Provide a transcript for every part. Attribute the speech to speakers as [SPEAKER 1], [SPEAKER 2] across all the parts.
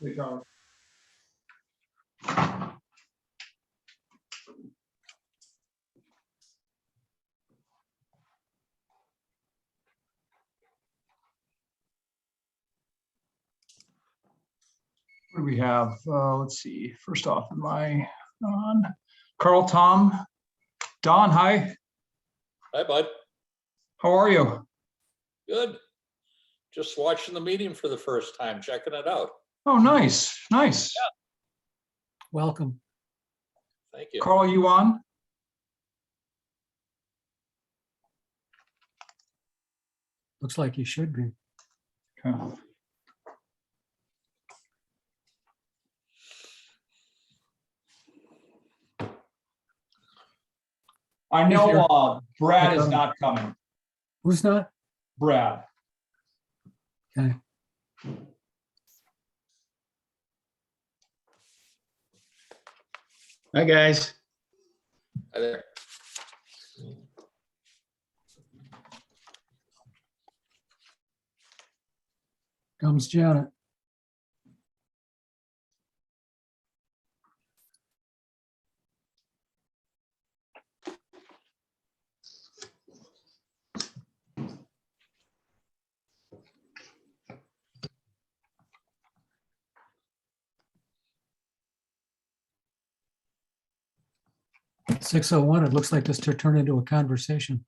[SPEAKER 1] Hey, Tyler. What do we have? Let's see. First off, am I on? Carl, Tom, Don, hi.
[SPEAKER 2] Hi, bud.
[SPEAKER 1] How are you?
[SPEAKER 2] Good. Just watching the meeting for the first time, checking it out.
[SPEAKER 1] Oh, nice, nice.
[SPEAKER 2] Yeah.
[SPEAKER 3] Welcome.
[SPEAKER 2] Thank you.
[SPEAKER 1] Carl, you on?
[SPEAKER 3] Looks like you should be.
[SPEAKER 1] Okay. I know Brad is not coming.
[SPEAKER 3] Who's not?
[SPEAKER 1] Brad.
[SPEAKER 3] Okay.
[SPEAKER 4] Hi, guys.
[SPEAKER 2] Hi there.
[SPEAKER 3] Comes Janet. At 6:01, it looks like this turned into a conversation.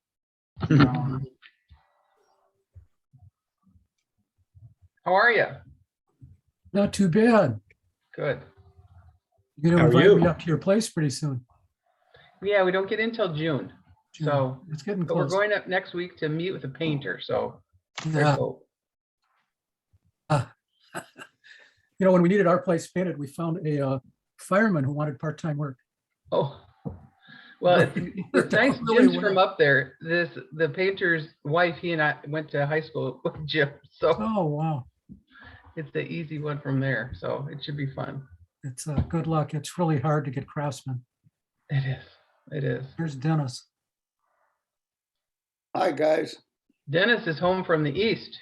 [SPEAKER 1] Um,
[SPEAKER 5] How are you?
[SPEAKER 3] Not too bad.
[SPEAKER 5] Good.
[SPEAKER 3] You're gonna
[SPEAKER 4] How are
[SPEAKER 3] invite me
[SPEAKER 4] you?
[SPEAKER 3] up to your place pretty soon.
[SPEAKER 5] Yeah, we don't get in till June. So,
[SPEAKER 3] It's getting
[SPEAKER 5] but we're
[SPEAKER 3] close.
[SPEAKER 5] going up next week to meet with a painter. So, very
[SPEAKER 3] Yeah.
[SPEAKER 5] cool.
[SPEAKER 3] You know, when we needed our place painted, we found a fireman who wanted part-time work.
[SPEAKER 5] Oh, well, it's
[SPEAKER 3] Worked out
[SPEAKER 5] nice.
[SPEAKER 3] really
[SPEAKER 5] Jim's from
[SPEAKER 3] well.
[SPEAKER 5] up there. The painter's wife, he and I went to high school with Jim. So
[SPEAKER 3] Oh, wow.
[SPEAKER 5] it's the easy one from there. So it should be fun.
[SPEAKER 3] It's good luck. It's really hard to get craftsmen.
[SPEAKER 5] It is. It is.
[SPEAKER 3] Here's Dennis.
[SPEAKER 4] Hi, guys.
[SPEAKER 5] Dennis is home from the east.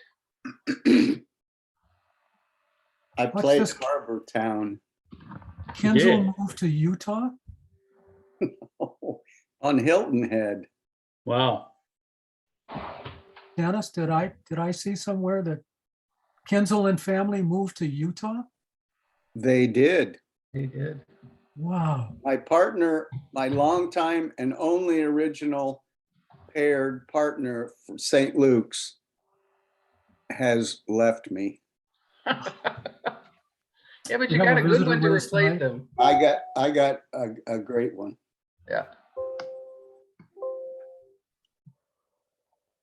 [SPEAKER 4] I
[SPEAKER 3] What's
[SPEAKER 4] played
[SPEAKER 3] this?
[SPEAKER 4] Harbor Town
[SPEAKER 3] Kenzel moved to Utah?
[SPEAKER 4] on Hilton Head.
[SPEAKER 6] Wow.
[SPEAKER 3] Dennis, did I see somewhere that Kenzel and family moved to Utah?
[SPEAKER 4] They did.
[SPEAKER 5] He did.
[SPEAKER 3] Wow.
[SPEAKER 4] My partner, my longtime and only original paired partner from St. Luke's has left me.
[SPEAKER 5] Yeah, but
[SPEAKER 3] We
[SPEAKER 5] you
[SPEAKER 3] have
[SPEAKER 5] got
[SPEAKER 3] a
[SPEAKER 5] a good
[SPEAKER 3] visitor
[SPEAKER 5] one to
[SPEAKER 3] with us
[SPEAKER 5] replace
[SPEAKER 3] tonight.
[SPEAKER 5] him.
[SPEAKER 4] I got a great one.
[SPEAKER 5] Yeah.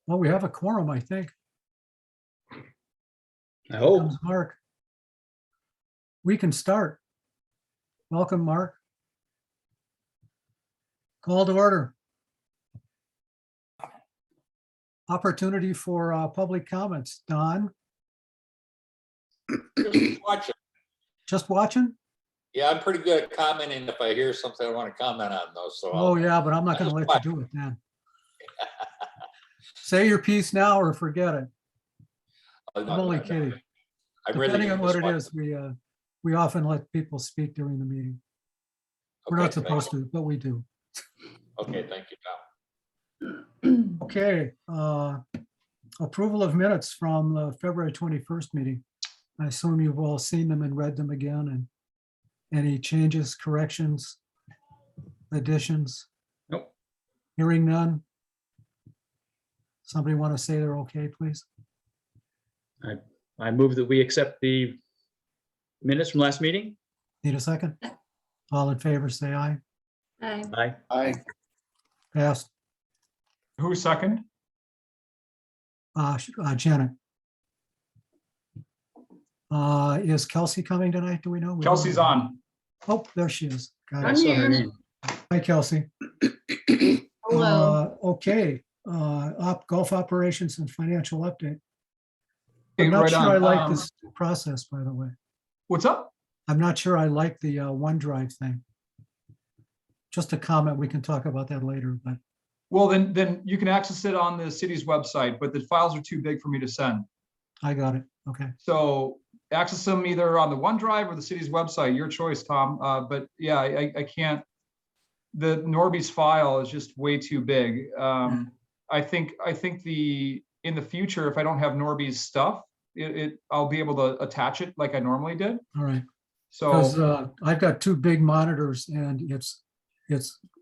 [SPEAKER 3] Well, we have a quorum, I think.
[SPEAKER 6] I
[SPEAKER 3] Here
[SPEAKER 6] hope.
[SPEAKER 3] comes Mark. We can start. Welcome, Mark. Call to order. Opportunity for public comments. Don,
[SPEAKER 2] Just watching.
[SPEAKER 3] just watching?
[SPEAKER 2] Yeah, I'm pretty good at commenting if I hear something I want to comment on though. So
[SPEAKER 3] Oh, yeah, but I'm not going to let you do it then. Say your piece now or forget it. I'm only kidding.
[SPEAKER 2] I really
[SPEAKER 3] Depending on what
[SPEAKER 2] just
[SPEAKER 3] it
[SPEAKER 2] want-
[SPEAKER 3] is, we often let people speak during the meeting. We're
[SPEAKER 2] Okay,
[SPEAKER 3] not
[SPEAKER 2] thank
[SPEAKER 3] supposed to, but we do.
[SPEAKER 2] you. Okay, thank you, Tom.
[SPEAKER 3] Okay, approval of minutes from the February 21st meeting. I assume you've all seen them and read them again, and any changes, corrections, additions?
[SPEAKER 6] Nope.
[SPEAKER 3] Hearing none? Somebody want to say they're okay, please?
[SPEAKER 6] I move that we accept the minutes from last meeting.
[SPEAKER 3] Need a second? All in favor, say aye.
[SPEAKER 6] Aye.
[SPEAKER 3] Passed.
[SPEAKER 1] Who's second?
[SPEAKER 3] Janet. Is Kelsey coming tonight? Do we know?
[SPEAKER 1] Kelsey's on.
[SPEAKER 3] Oh, there she is. Got
[SPEAKER 6] I
[SPEAKER 3] it.
[SPEAKER 6] saw her name.
[SPEAKER 3] Hi, Kelsey.
[SPEAKER 7] Hello.
[SPEAKER 3] Okay, golf operations and financial update.
[SPEAKER 1] Okay,
[SPEAKER 3] I'm not
[SPEAKER 1] right
[SPEAKER 3] sure
[SPEAKER 1] on.
[SPEAKER 3] I like this process, by the way.
[SPEAKER 1] What's up?
[SPEAKER 3] I'm not sure I like the OneDrive thing. Just a comment, we can talk about that later, but
[SPEAKER 1] Well, then you can access it on the city's website, but the files are too big for me to send.
[SPEAKER 3] I got it. Okay.
[SPEAKER 1] So access them either on the OneDrive or the city's website, your choice, Tom. But yeah, I can't, the Norby's file is just way too big. I think in the future, if I don't have Norby's stuff, I'll be able to attach it like I normally did.
[SPEAKER 3] All right. Because
[SPEAKER 1] So
[SPEAKER 3] I've got two big monitors and it's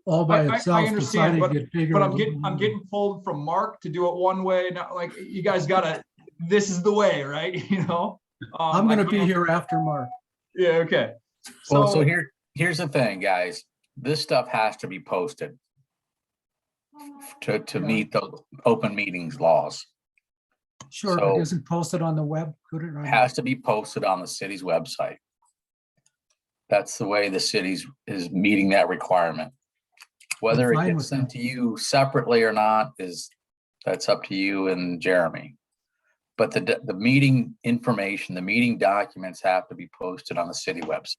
[SPEAKER 3] all by
[SPEAKER 1] I
[SPEAKER 3] itself.
[SPEAKER 1] understand,
[SPEAKER 3] deciding to get bigger
[SPEAKER 1] but
[SPEAKER 3] a
[SPEAKER 1] I'm
[SPEAKER 3] little
[SPEAKER 1] getting
[SPEAKER 3] longer.
[SPEAKER 1] pulled from Mark to do it one way. Not like you guys gotta, this is the way, right? You know?
[SPEAKER 3] I'm
[SPEAKER 1] I
[SPEAKER 3] gonna be
[SPEAKER 1] can't-
[SPEAKER 3] here after Mark.
[SPEAKER 1] Yeah, okay.
[SPEAKER 7] Well, so here's the thing, guys. This stuff has to be posted to meet the open meetings laws.
[SPEAKER 3] Sure,
[SPEAKER 7] So-
[SPEAKER 3] it isn't posted on the web, could it?
[SPEAKER 7] It has to be posted on the city's website. That's the way the city's is meeting that requirement. Whether it
[SPEAKER 3] fine with
[SPEAKER 7] gets sent
[SPEAKER 3] that.
[SPEAKER 7] to you separately or not that's up to you and Jeremy. But the meeting information, the meeting documents have to be posted on the city website.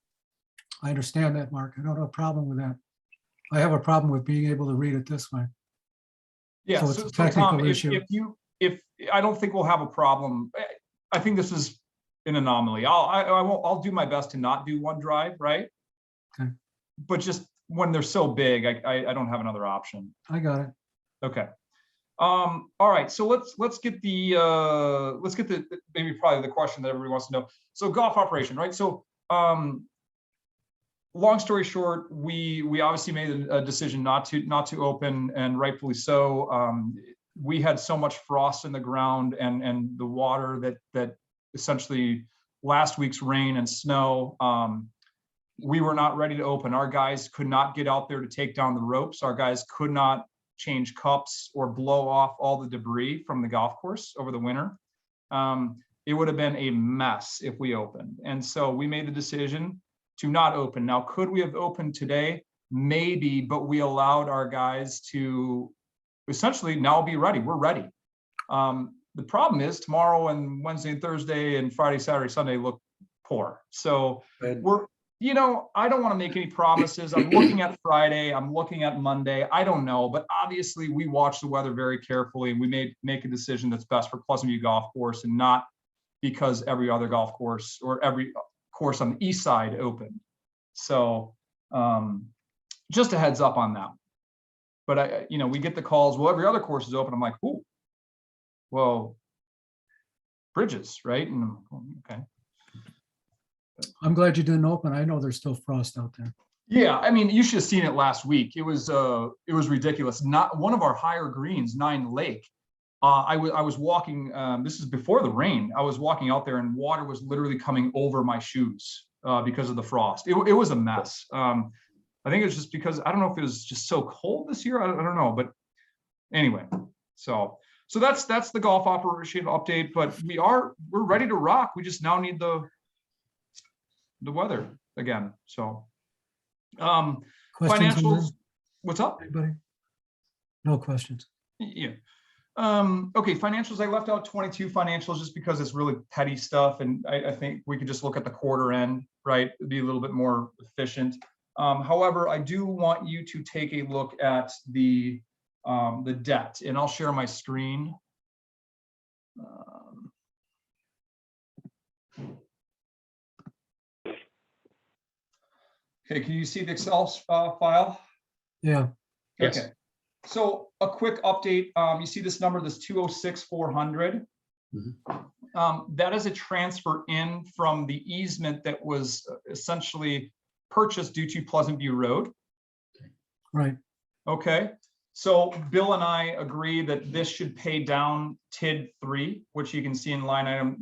[SPEAKER 3] I understand that, Mark. I don't have a problem with that. I have a problem with being able to read it this way.
[SPEAKER 1] Yeah,
[SPEAKER 3] So it's
[SPEAKER 1] so
[SPEAKER 3] a
[SPEAKER 1] Tom,
[SPEAKER 3] technical
[SPEAKER 1] if
[SPEAKER 3] issue.
[SPEAKER 1] if I don't think we'll have a problem. I think this is an anomaly. I'll do my best to not do OneDrive, right?
[SPEAKER 3] Okay.
[SPEAKER 1] But just when they're so big, I don't have another option.
[SPEAKER 3] I got it.
[SPEAKER 1] Okay. All right, so let's get the maybe probably the question that everybody wants to know. So golf operation, right? So long story short, we obviously made a decision not to open, and rightfully so. We had so much frost in the ground and the water that essentially last week's rain and snow, we were not ready to open. Our guys could not get out there to take down the ropes. Our guys could not change cups or blow off all the debris from the golf course over the winter. It would have been a mess if we opened. And so we made the decision to not open. Now, could we have opened today? Maybe, but we allowed our guys to essentially now be ready. We're ready. The problem is tomorrow and Wednesday and Thursday and Friday, Saturday, Sunday look poor. So we're, I don't want to make any promises. I'm looking at Friday, I'm looking at Monday. I don't know, but obviously we watch the weather very carefully and we make a decision that's best for Pleasant View Golf Course, and not because every other golf course or every course on the east side opened. So just a heads up on that. But we get the calls, well, every other course is open. I'm like, ooh, well, Bridges, right? And okay.
[SPEAKER 3] I'm glad you didn't open. I know there's still frost out there.
[SPEAKER 1] Yeah, I mean, you should have seen it last week. It was ridiculous. Not one of our higher greens, 9 Lake. I was walking. This is before the rain. I was walking out there, and water was literally coming over my shoes because of the frost. It was a mess. I think it's just because I don't know if it was just so cold this year. I don't know, but anyway. So that's the golf operation update. But we're ready to rock. We just now need the weather again. So
[SPEAKER 3] Questions on
[SPEAKER 1] financials.
[SPEAKER 3] that?
[SPEAKER 1] What's up?
[SPEAKER 3] Anybody? No questions.
[SPEAKER 1] Yeah. Okay, financials, I left out 22 financials just because it's really petty stuff, and I think we could just look at the quarter end, right? It'd be a little bit more efficient. However, I do want you to take a look at the debt, and I'll share my screen. Okay, can you see the Excel file?
[SPEAKER 3] Yeah,
[SPEAKER 6] Yes.
[SPEAKER 1] Okay. So a quick update, you see this number, this 206,400. That is a transfer in from the easement that was essentially purchased due to Pleasant View Road.
[SPEAKER 3] right.
[SPEAKER 1] Okay, so Bill and I agree that this should pay down TID 3, which you can see in line item,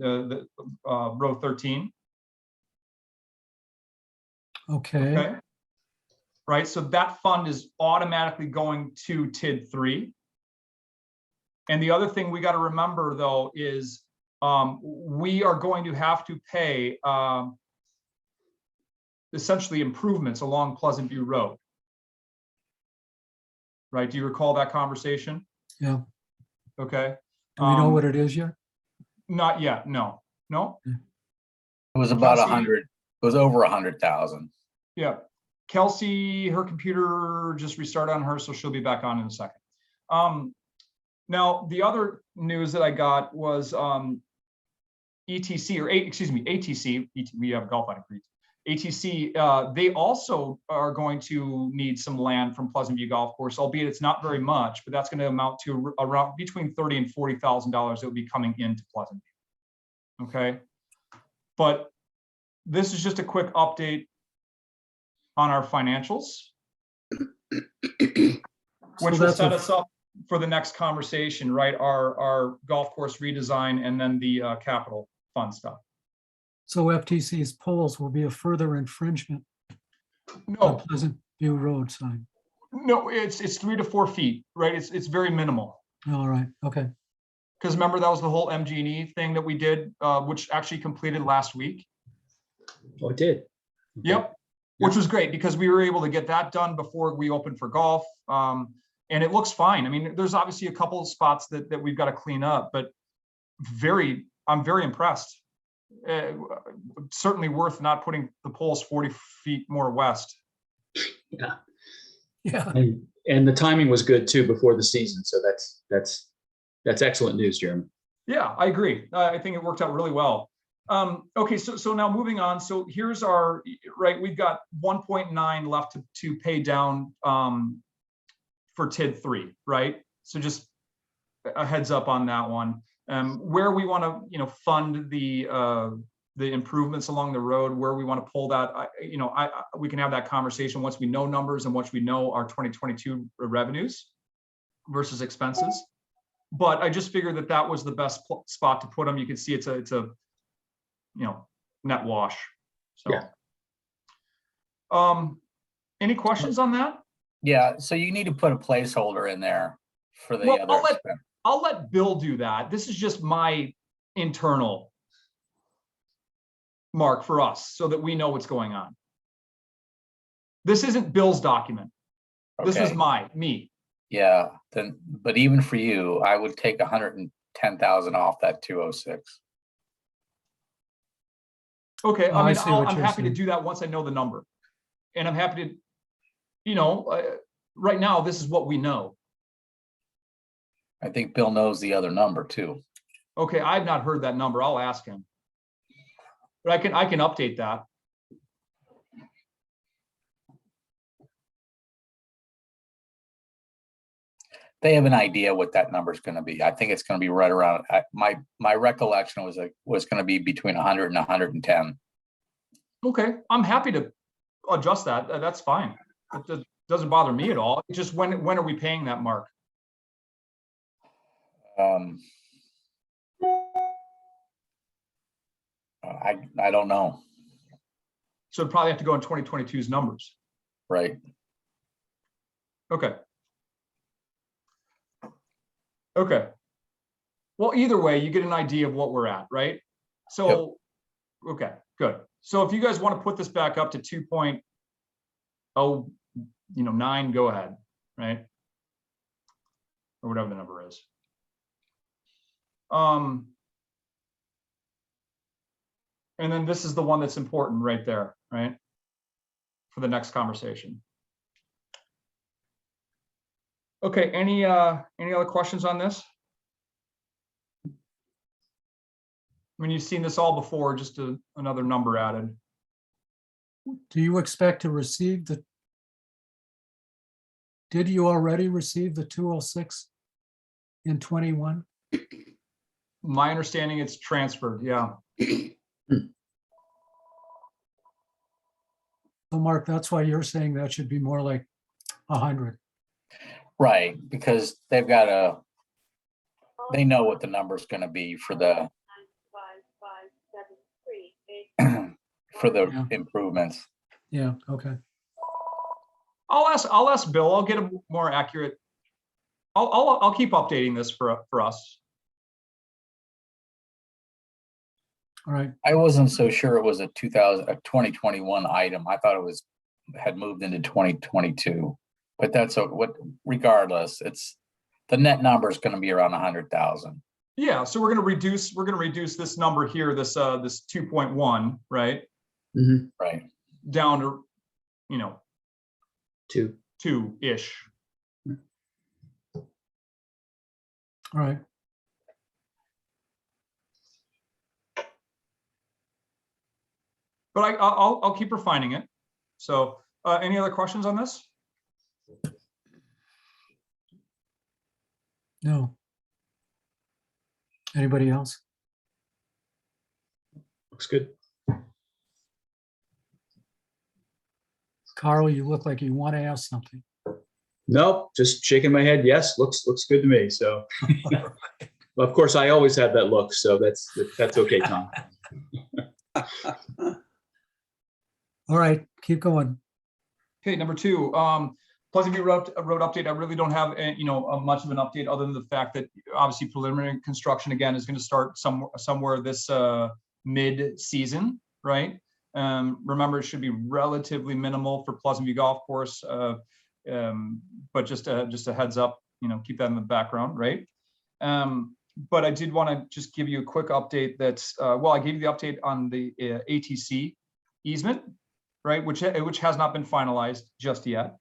[SPEAKER 1] row 13.
[SPEAKER 3] Okay.
[SPEAKER 1] Okay. Right, so that fund is automatically going to TID 3. And the other thing we got to remember, though, is we are going to have to pay essentially improvements along Pleasant View Road. Right, do you recall that conversation?
[SPEAKER 3] Yeah.
[SPEAKER 1] Okay.
[SPEAKER 3] Do we know what it is yet?
[SPEAKER 1] Not yet, no.
[SPEAKER 7] It was about
[SPEAKER 1] Kelsey?
[SPEAKER 7] 100, it was over 100,000.
[SPEAKER 1] Yeah. Kelsey, her computer just restarted on her, so she'll be back on in a second. Now, the other news that I got was ETC or excuse me, ATC, we have golf on agreed. ATC, they also are going to need some land from Pleasant View Golf Course, albeit it's not very much, but that's going to amount to around between $30,000 and $40,000 that will be coming into Pleasant View. Okay. But this is just a quick update on our financials, which will
[SPEAKER 3] that's
[SPEAKER 1] set
[SPEAKER 3] a-
[SPEAKER 1] us up for the next conversation, right? Our golf course redesign and then the capital fund stuff.
[SPEAKER 3] So FTC's polls will be a further infringement on
[SPEAKER 1] No,
[SPEAKER 3] Pleasant View Road sign.
[SPEAKER 1] no, it's 3 to 4 feet, right? It's very minimal.
[SPEAKER 3] All right, okay.
[SPEAKER 1] Because remember, that was the whole MG&E thing that we did, which actually completed last week.
[SPEAKER 6] Oh, it did. Okay.
[SPEAKER 1] Yep, which was great because we were able to get that done before we opened for golf. And it looks fine. I mean, there's obviously a couple of spots that we've got to clean up, but I'm very impressed. Certainly worth not putting the poles 40 feet more west.
[SPEAKER 6] Yeah.
[SPEAKER 3] Yeah,
[SPEAKER 6] And the timing was good too before the season. So that's excellent news, Jeremy.
[SPEAKER 1] Yeah, I agree. I think it worked out really well. Okay, so now moving on. So here's our, right, we've got 1.9 left to pay down for TID 3, right? So just a heads up on that one. Where we want to, fund the improvements along the road, where we want to pull that, we can have that conversation once we know numbers and once we know our 2022 revenues versus expenses. But I just figured that was the best spot to put them. You can see it's a net wash. So,
[SPEAKER 6] Yeah.
[SPEAKER 1] Any questions on that?
[SPEAKER 7] Yeah, so you need to put a placeholder in there for the
[SPEAKER 1] Well,
[SPEAKER 7] other expense.
[SPEAKER 1] I'll let Bill do that. This is just my internal mark for us so that we know what's going on. This isn't Bill's document. This was
[SPEAKER 7] Okay.
[SPEAKER 1] me.
[SPEAKER 7] Yeah, then, but even for you, I would take 110,000 off that 206.
[SPEAKER 1] Okay,
[SPEAKER 3] Oh, I
[SPEAKER 1] I mean,
[SPEAKER 3] see what
[SPEAKER 1] I'm
[SPEAKER 3] you're
[SPEAKER 1] happy to
[SPEAKER 3] saying.
[SPEAKER 1] do that once I know the number. And I'm happy to, right now, this is what we know.
[SPEAKER 7] I think Bill knows the other number too.
[SPEAKER 1] Okay, I've not heard that number. I'll ask him. But I can update that.
[SPEAKER 7] They have an idea what that number is going to be. I think it's going to be right around, my recollection was going to be between 100 and 110.
[SPEAKER 1] Okay, I'm happy to adjust that. That's fine. It doesn't bother me at all. It's just when are we paying that mark?
[SPEAKER 7] I don't know,
[SPEAKER 1] So it'd probably have to go in 2022's numbers.
[SPEAKER 7] right?
[SPEAKER 1] Okay. Okay. Well, either way, you get an idea of what we're at, right? So, okay, good. So if you guys want to put this back up to 2.09, go ahead, right? Or whatever the number is. And then this is the one that's important right there, right? For the next conversation. Okay, any other questions on this? I mean, you've seen this all before, just another number added.
[SPEAKER 3] Do you expect to receive did you already receive the 206 in 21?
[SPEAKER 1] My understanding, it's transferred, yeah.
[SPEAKER 3] So Mark, that's why you're saying that should be more like 100.
[SPEAKER 7] Right, because they know what the number's going to be for the
[SPEAKER 3] Yeah.
[SPEAKER 7] improvements.
[SPEAKER 3] Yeah, okay.
[SPEAKER 1] I'll ask Bill. I'll get a more accurate. I'll keep updating this for us.
[SPEAKER 3] All right.
[SPEAKER 7] I wasn't so sure it was a 2021 item. I thought it had moved into 2022, but regardless, it's the net number is going to be around 100,000.
[SPEAKER 1] Yeah, so we're going to reduce this number here, this 2.1, right?
[SPEAKER 6] Mm-hmm.
[SPEAKER 7] Right.
[SPEAKER 1] Down to 2-ish.
[SPEAKER 3] All right.
[SPEAKER 1] but I'll keep refining it. So any other questions on this?
[SPEAKER 3] No. Anybody else?
[SPEAKER 6] Looks good.
[SPEAKER 3] Carl, you look like you want to ask something.
[SPEAKER 6] Nope, just shaking my head. Yes, looks good to me. So, well, of course, I always have that look. So that's okay, Tom.
[SPEAKER 3] All right, keep going.
[SPEAKER 1] Okay, number 2, Pleasant View road update. I really don't have much of an update other than the fact that obviously preliminary construction again is going to start somewhere this mid-season, right? Remember, it should be relatively minimal for Pleasant View Golf Course, but just a heads up, keep that in the background, right? But I did want to just give you a quick update that's, I gave you the update on the ATC easement, right, which has not been finalized just yet.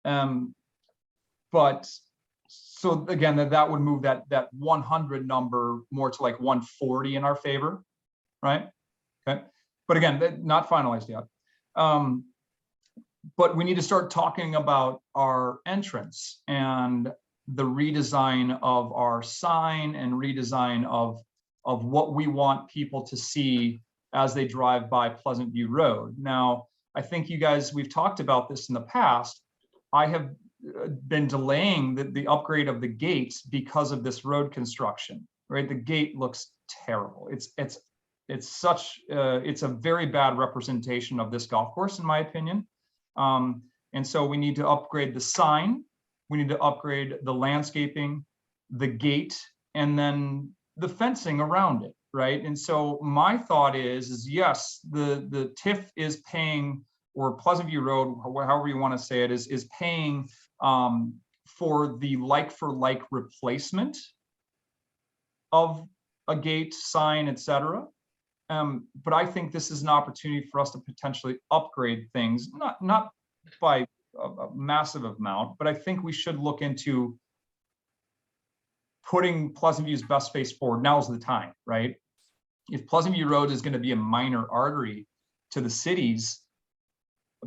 [SPEAKER 1] But so again, that would move that 100 number more to like 140 in our favor, right? Okay, but again, not finalized yet. But we need to start talking about our entrance and the redesign of our sign and redesign of what we want people to see as they drive by Pleasant View Road. Now, I think you guys, we've talked about this in the past. I have been delaying the upgrade of the gates because of this road construction, right? The gate looks terrible. It's a very bad representation of this golf course, in my opinion. And so we need to upgrade the sign, we need to upgrade the landscaping, the gate, and then the fencing around it, right? And so my thought is yes, the TIF is paying, or Pleasant View Road, however you want to say it, is paying for the like-for-like replacement of a gate, sign, etc. But I think this is an opportunity for us to potentially upgrade things, not by a massive amount, but I think we should look into putting Pleasant View's best face forward. Now's the time, right? If Pleasant View Road is going to be a minor artery to the cities,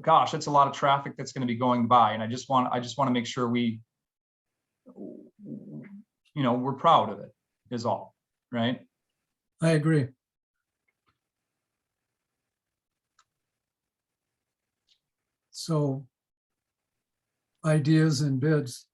[SPEAKER 1] gosh, that's a lot of traffic that's going to be going by, and I just want to make sure we're proud of it, is all, right?
[SPEAKER 3] I agree. So ideas and bids.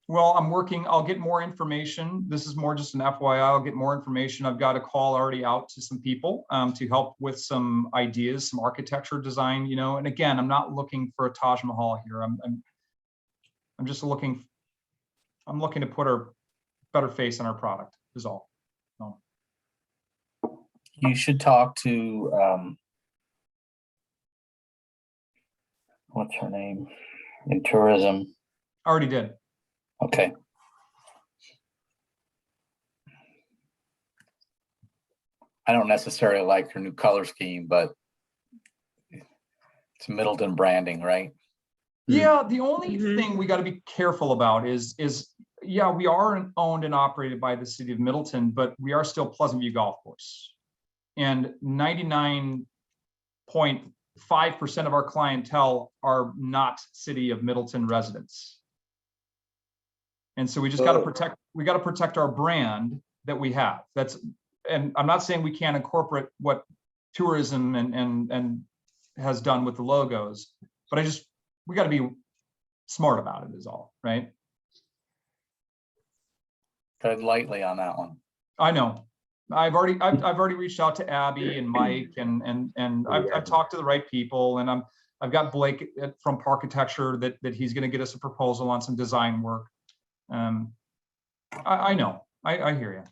[SPEAKER 1] Well, I'll get more information. This is more just an FYI. I'll get more information. I've got a call already out to some people to help with some ideas, some architecture design, and again, I'm not looking for a Taj Mahal here. I'm just looking to put a better face on our product is all. So.
[SPEAKER 7] You should talk to, what's her name, in tourism.
[SPEAKER 1] Already did.
[SPEAKER 7] Okay. I don't necessarily like her new color scheme, but it's Middleton branding, right?
[SPEAKER 1] Yeah, the only thing we got to be careful about is yeah, we are owned and operated by the city of Middleton, but we are still Pleasant View Golf Course. And 99.5% of our clientele are not city of Middleton residents. And so we just got to protect our brand that we have. And I'm not saying we can't incorporate what tourism and has done with the logos, but we got to be smart about it is all, right?
[SPEAKER 7] Tread lightly on that one.
[SPEAKER 1] I know. I've already reached out to Abby and Mike and I've talked to the right people, and I've got Blake from Parkitecture that he's going to get us a proposal on some design work. I know. I hear you.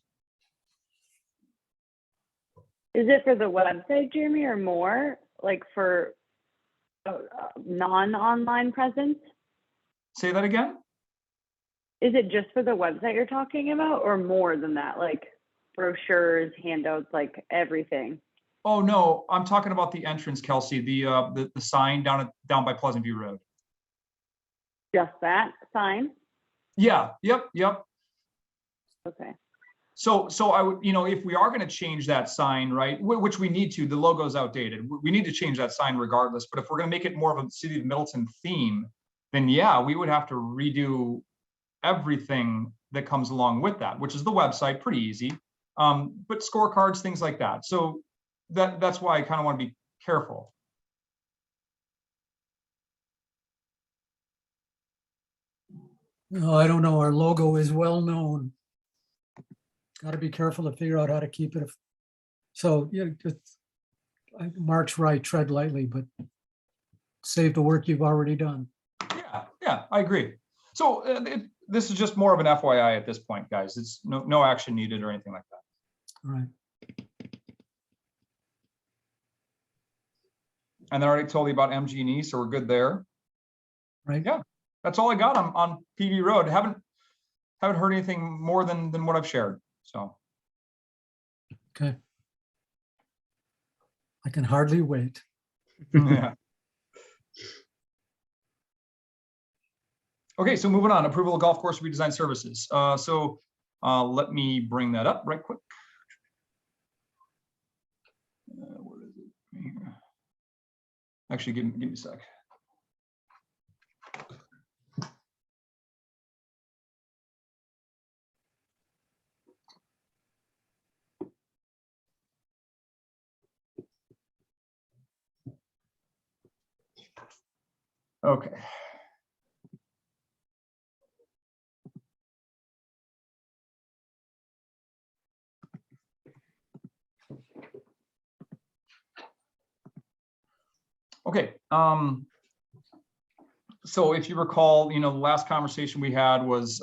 [SPEAKER 8] Is it for the website, Jeremy, or more like for non-online presence?
[SPEAKER 1] Say that again?
[SPEAKER 8] Is it just for the website you're talking about, or more than that, like brochures, handouts, like everything?
[SPEAKER 1] Oh no, I'm talking about the entrance, Kelsey, the sign down by Pleasant View Road.
[SPEAKER 8] Just that sign?
[SPEAKER 1] Yeah, yep.
[SPEAKER 8] Okay.
[SPEAKER 1] So I would, if we are going to change that sign, right, which we need to, the logo's outdated. We need to change that sign regardless. But if we're going to make it more of a City of Middleton theme, then yeah, we would have to redo everything that comes along with that, which is the website, pretty easy. But scorecards, things like that. So that's why I kind of want to be careful.
[SPEAKER 3] No, I don't know. Our logo is well known. Got to be careful to figure out how to keep it. So, yeah, Mark's right, tread lightly, but save the work you've already done.
[SPEAKER 1] Yeah, I agree. So this is just more of an FYI at this point, guys. It's no action needed or anything like that.
[SPEAKER 3] All right.
[SPEAKER 1] And I already told you about MG&E, so we're good there.
[SPEAKER 3] Right.
[SPEAKER 1] Yeah, that's all I got on PV Road. Haven't heard anything more than what I've shared. So.
[SPEAKER 3] Okay. I can hardly wait.
[SPEAKER 1] Yeah. Okay, so moving on, approval of golf course redesign services. Let me bring that up right quick. Where is it? Here. Actually, give me a sec. Okay. Okay. So if you recall, the last conversation we had was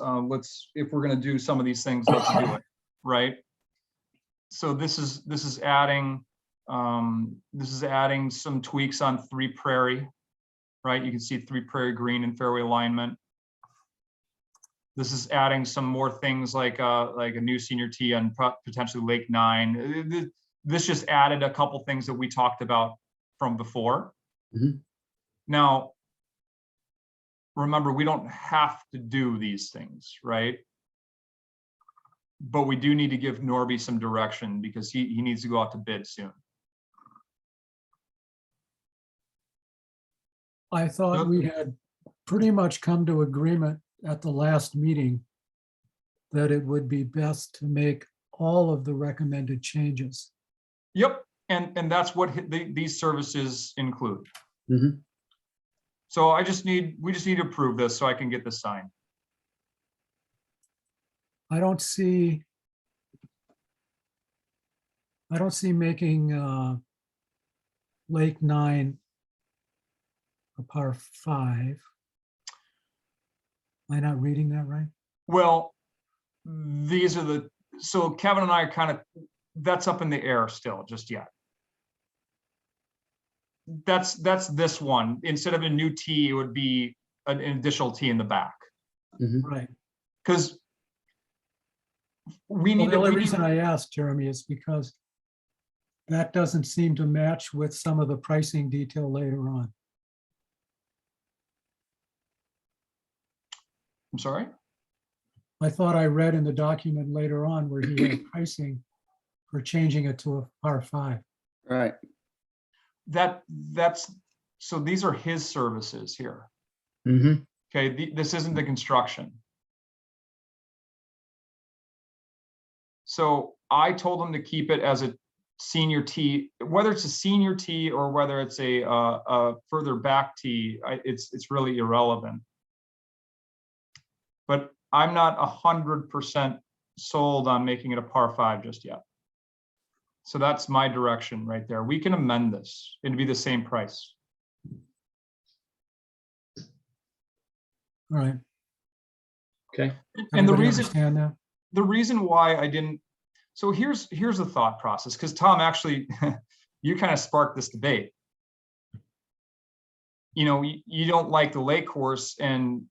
[SPEAKER 1] if we're going to do some of these things, let's do it, right? So this is adding some tweaks on 3 Prairie, right? You can see 3 Prairie green and fairway alignment. This is adding some more things like a new senior tee on potentially Lake 9. This just added a couple things that we talked about from before.
[SPEAKER 6] Mm-hmm.
[SPEAKER 1] Now, remember, we don't have to do these things, right? But we do need to give Norby some direction because he needs to go out to bid soon.
[SPEAKER 3] I thought we had pretty much come to agreement at the last meeting that it would be best to make all of the recommended changes.
[SPEAKER 1] Yep, and that's what these services include.
[SPEAKER 6] Mm-hmm.
[SPEAKER 1] So we just need to approve this so I can get this signed.
[SPEAKER 3] I don't see making Lake 9 a par 5. Am I not reading that right?
[SPEAKER 1] Well, these are so Kevin and I are kind of, that's up in the air still, just yet. That's this one. Instead of a new tee, it would be an additional tee in the back.
[SPEAKER 6] Mm-hmm.
[SPEAKER 3] Right.
[SPEAKER 1] Because we need
[SPEAKER 3] The only reason I asked, Jeremy, is because that doesn't seem to match with some of the pricing detail later on.
[SPEAKER 1] I'm sorry?
[SPEAKER 3] I thought I read in the document later on where he had pricing for changing it to a par 5.
[SPEAKER 4] Right.
[SPEAKER 1] So these are his services here.
[SPEAKER 6] Mm-hmm.
[SPEAKER 1] Okay, this isn't the construction. So I told him to keep it as a senior tee, whether it's a senior tee or whether it's a further back tee, it's really irrelevant. But I'm not 100% sold on making it a par 5 just yet. So that's my direction right there. We can amend this. It'd be the same price.
[SPEAKER 3] All right.
[SPEAKER 6] Okay.
[SPEAKER 1] And the
[SPEAKER 3] Everybody
[SPEAKER 1] reason
[SPEAKER 3] understand that?
[SPEAKER 1] the reason why I didn't, so here's the thought process, because Tom, actually, you kind of sparked this debate. You don't like the lake course, and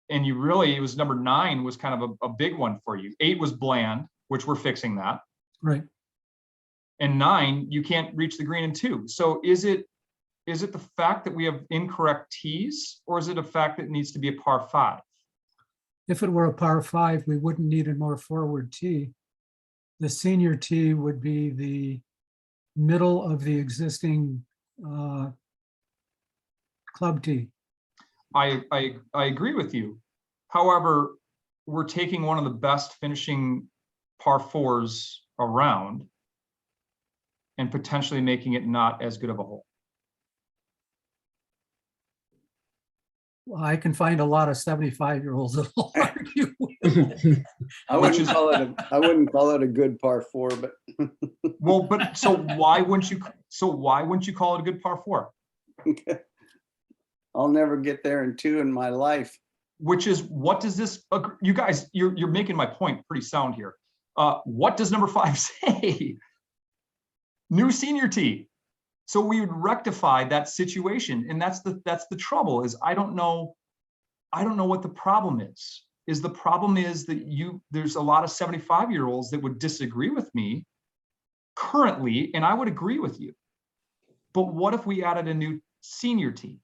[SPEAKER 1] you really, it was number 9 was kind of a big one for you. 8 was bland, which we're fixing that.
[SPEAKER 3] Right.
[SPEAKER 1] And 9, you can't reach the green in 2. So is it the fact that we have incorrect tees, or is it a fact that it needs to be a par 5?
[SPEAKER 3] If it were a par 5, we wouldn't need a more forward tee. the senior tee would be the middle of the existing club tee.
[SPEAKER 1] I agree with you. However, we're taking one of the best finishing par fours around and potentially making it not as good of a hole.
[SPEAKER 3] Well, I can find a lot of 75-year-olds that will argue.
[SPEAKER 4] I
[SPEAKER 1] Which
[SPEAKER 4] wouldn't
[SPEAKER 1] is-
[SPEAKER 4] call it I wouldn't call it a good par four, but
[SPEAKER 1] Well, but so why wouldn't you call it a good par four?
[SPEAKER 4] I'll never get there in two in my life.
[SPEAKER 1] Which is, what does this, you guys, you're making my point pretty sound here. What does number 5 say? New senior tee. So we would rectify that situation. And that's the trouble, is I don't know what the problem is. The problem is that there's a lot of 75-year-olds that would disagree with me currently, and I would agree with you. But what if we added a new senior tee?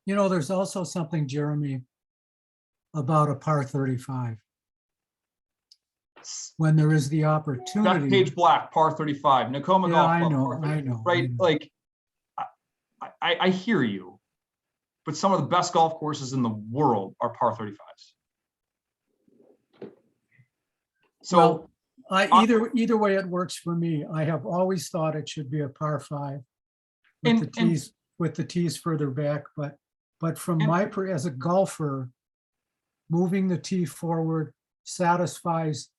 [SPEAKER 3] You know, there's also something, Jeremy, about a par 35. When there is the
[SPEAKER 1] That's
[SPEAKER 3] opportunity.
[SPEAKER 1] Page Black, par 35, Nakoma
[SPEAKER 3] Yeah,
[SPEAKER 1] Golf
[SPEAKER 3] I
[SPEAKER 1] Club,
[SPEAKER 3] know,
[SPEAKER 1] par 35.
[SPEAKER 3] I know.
[SPEAKER 1] Right, like, I hear you, but some of the best golf courses in the world are par 35s. So
[SPEAKER 3] Well, either way it works for me. I have always thought it should be a par 5 with the tees further back, but from as a golfer, moving the tee forward satisfies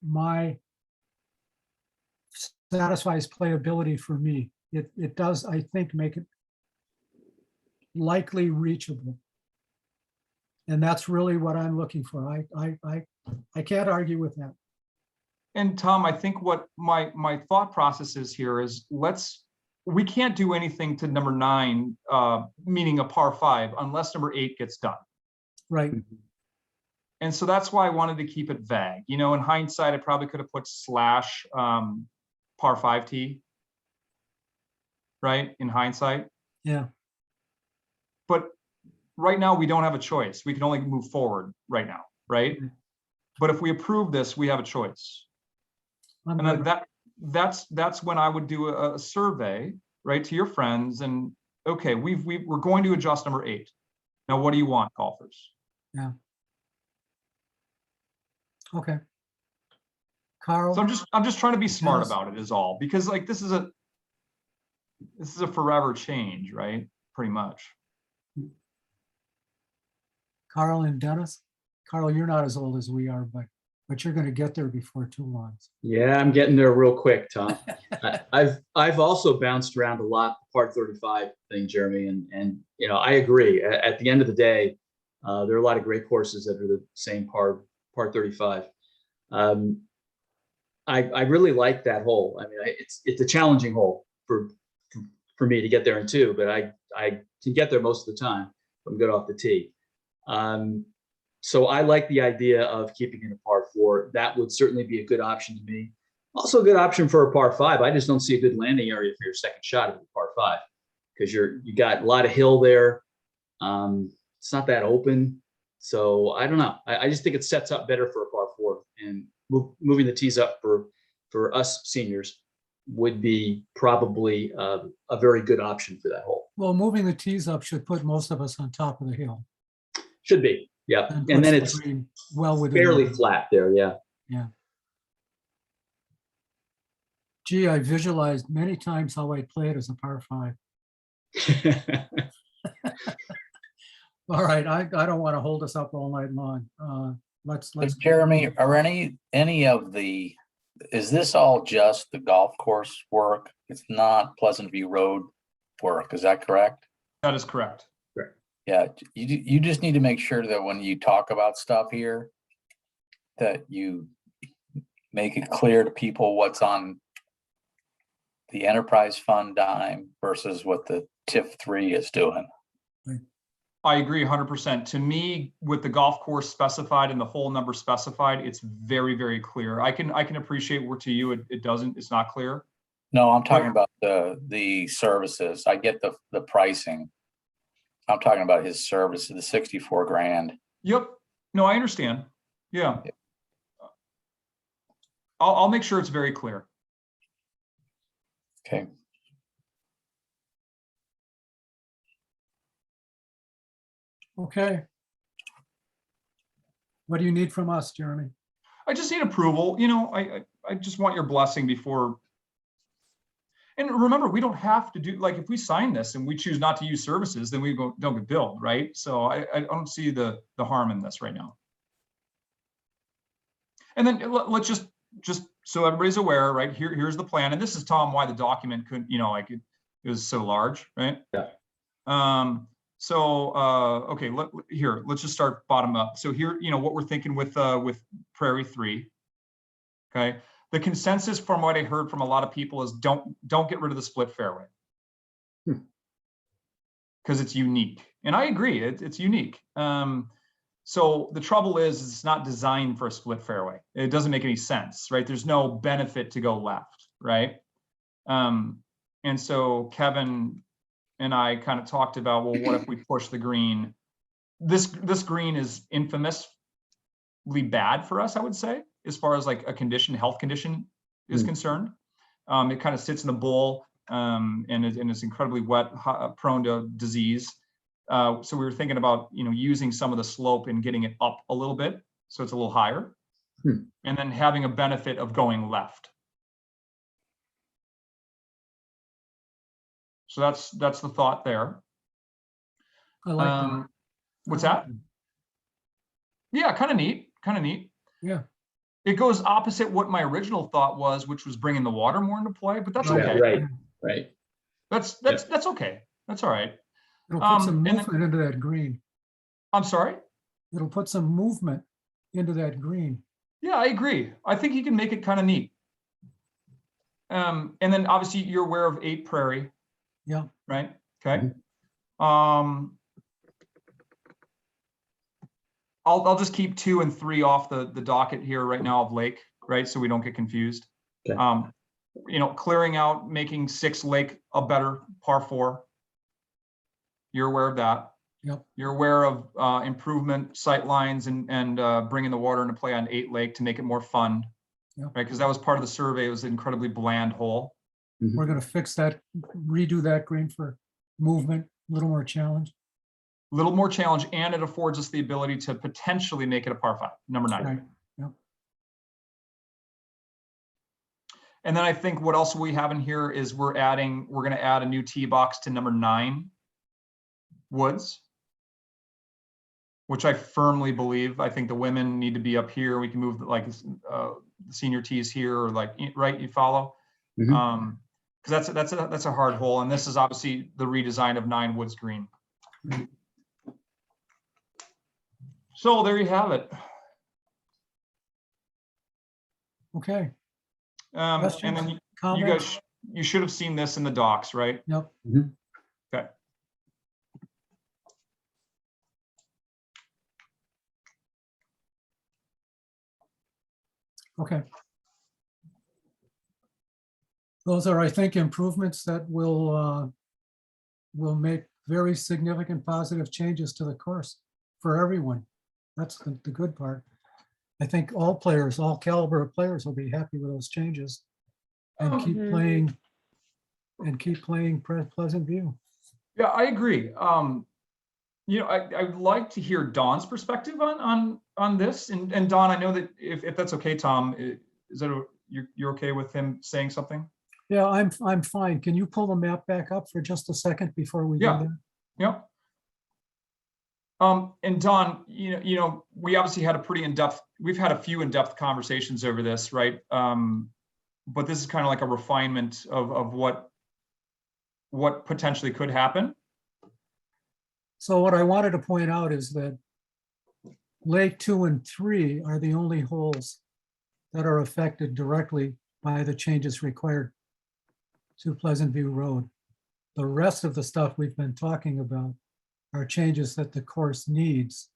[SPEAKER 3] playability for me. It does, I think, make it likely reachable. And that's really what I'm looking for. I can't argue with that.
[SPEAKER 1] And Tom, I think what my thought process is here is, we can't do anything to number 9, meaning a par 5, unless number 8 gets done.
[SPEAKER 3] Right.
[SPEAKER 1] And so that's why I wanted to keep it vague. You know, in hindsight, I probably could have put / par 5 tee, right? In hindsight.
[SPEAKER 3] Yeah.
[SPEAKER 1] But right now, we don't have a choice. We can only move forward right now, right? But if we approve this, we have a choice.
[SPEAKER 3] I'm
[SPEAKER 1] And
[SPEAKER 3] good.
[SPEAKER 1] that's when I would do a survey, right, to your friends, and okay, we're going to adjust number 8. Now, what do you want, golfers?
[SPEAKER 3] Yeah. Okay. Carl?
[SPEAKER 1] So I'm just trying to be smart
[SPEAKER 3] Dennis?
[SPEAKER 1] about it is all, because like this is a forever change, right? Pretty much.
[SPEAKER 3] Carl and Dennis? Carl, you're not as old as we are, but you're going to get there before too long.
[SPEAKER 6] Yeah, I'm getting there real quick, Tom. I've also bounced around a lot, the par 35 thing, Jeremy, and you know, I agree. At the end of the day, there are a lot of great courses that are the same par 35. I really like that hole. I mean, it's a challenging hole for me to get there in 2, but I can get there most of the time if I'm good off the tee. So I like the idea of keeping it a par 4. That would certainly be a good option to me. Also a good option for a par 5. I just don't see a good landing area for your second shot of a par 5, because you got a lot of hill there. It's not that open. So I don't know. I just think it sets up better for a par 4, and moving the tees up for us seniors would be probably a very good option for that hole.
[SPEAKER 3] Well, moving the tees up should put most of us on top of the hill.
[SPEAKER 6] Should be, yeah. And
[SPEAKER 3] puts
[SPEAKER 6] then
[SPEAKER 3] the
[SPEAKER 6] it's
[SPEAKER 3] green well within.
[SPEAKER 6] fairly
[SPEAKER 3] the-
[SPEAKER 6] flat there, yeah.
[SPEAKER 3] Yeah. Gee, I visualized many times how I'd play it as a par 5. All right, I don't want to hold us up all night long. Let's.
[SPEAKER 7] Jeremy, are any of the, is this all just the golf course work? It's not Pleasant View Road work, is that correct?
[SPEAKER 1] That is correct.
[SPEAKER 7] Yeah, you just need to make sure that when you talk about stuff here, that you make it clear to people what's on the enterprise fund dime versus what the TIF 3 is doing.
[SPEAKER 1] I agree 100%. To me, with the golf course specified and the hole number specified, it's very, very clear. I can appreciate where to you it's not clear.
[SPEAKER 7] No, I'm talking about the services. I get the pricing. I'm talking about his services, the 64 grand.
[SPEAKER 1] Yep. No, I understand. Yeah. I'll make sure it's very clear.
[SPEAKER 7] Okay.
[SPEAKER 3] Okay. What do you need from us, Jeremy?
[SPEAKER 1] I just need approval, you know, I just want your blessing before. And remember, we don't have to do, like, if we sign this and we choose not to use services, then we don't get billed, right? So I don't see the harm in this right now. And then let's just so everybody's aware, right? Here's the plan. And this is, Tom, why the document couldn't, you know, like it was so large, right?
[SPEAKER 6] Yeah.
[SPEAKER 1] Okay, let's just start bottom up. So here, you know, what we're thinking with Prairie 3. Okay. The consensus from what I heard from a lot of people is don't get rid of the split fairway. Because it's unique. And I agree, it's unique. So the trouble is it's not designed for a split fairway. It doesn't make any sense, right? There's no benefit to go left, right? And so Kevin and I kind of talked about, well, what if we push the green? This green is infamously bad for us, I would say, as far as like a health condition is concerned. It kind of sits in the bowl and it's incredibly wet, prone to disease. So we were thinking about, you know, using some of the slope and getting it up a little bit, so it's a little higher, and then having a benefit of going left. So that's the thought there.
[SPEAKER 3] I like that.
[SPEAKER 1] What's that? Yeah, kind of neat.
[SPEAKER 3] Yeah.
[SPEAKER 1] It goes opposite what my original thought was, which was bringing the water more into play, but that's
[SPEAKER 3] Oh,
[SPEAKER 1] okay.
[SPEAKER 6] Yeah, right.
[SPEAKER 1] That's okay. That's all right.
[SPEAKER 3] It'll put some
[SPEAKER 1] and then-
[SPEAKER 3] movement into that green.
[SPEAKER 1] I'm sorry.
[SPEAKER 3] It'll put some movement into that green.
[SPEAKER 1] Yeah, I agree. I think he can make it kind of neat. And then obviously you're aware of 8 Prairie,
[SPEAKER 3] Yeah.
[SPEAKER 1] right? Okay. I'll just keep 2 and 3 off the docket here right now of Lake, right? So we don't get confused.
[SPEAKER 6] Okay.
[SPEAKER 1] You know, clearing out, making 6 Lake a better par 4. You're aware of that.
[SPEAKER 3] Yep.
[SPEAKER 1] You're aware of improvement sight lines and bringing the water into play on 8 Lake to make it more fun.
[SPEAKER 3] Yep.
[SPEAKER 1] Right? Because that was part of the survey. It was an incredibly bland hole.
[SPEAKER 3] We're going to fix that, redo that green for movement, a little more challenge.
[SPEAKER 1] A little more challenge, and it affords us the ability to potentially make it a par 5, number 9.
[SPEAKER 3] Right. Yep.
[SPEAKER 1] And then I think what else we have in here is we're going to add a new tee box to number 9, Woods, which I firmly believe. I think the women need to be up here. We can move like the senior tees here, or like, right, you follow? Because that's a hard hole, and this is obviously the redesign of 9 Woods Green. So there you have it.
[SPEAKER 3] Okay.
[SPEAKER 1] And
[SPEAKER 3] Questions?
[SPEAKER 1] then you
[SPEAKER 3] Comments?
[SPEAKER 1] guys, you should have seen this in the docs, right?
[SPEAKER 3] Yep.
[SPEAKER 1] Okay.
[SPEAKER 3] Okay. Those are, I think, improvements that will make very significant positive changes to the course for everyone. That's the good part. I think all players, all caliber of players will be happy with those changes and keep playing Pleasant View.
[SPEAKER 1] Yeah, I agree. You know, I'd like to hear Don's perspective on this. And Don, I know that if that's okay, Tom, is that you're okay with him saying something?
[SPEAKER 3] Yeah, I'm fine. Can you pull the map back up for just a second before we do
[SPEAKER 1] Yeah.
[SPEAKER 3] that?
[SPEAKER 1] Yep. And Don, you know, we obviously had we've had a few in-depth conversations over this, right? But this is kind of like a refinement of what potentially could happen.
[SPEAKER 3] So what I wanted to point out is that Lake 2 and 3 are the only holes that are affected directly by the changes required to Pleasant View Road. The rest of the stuff we've been talking about are changes that the course needs.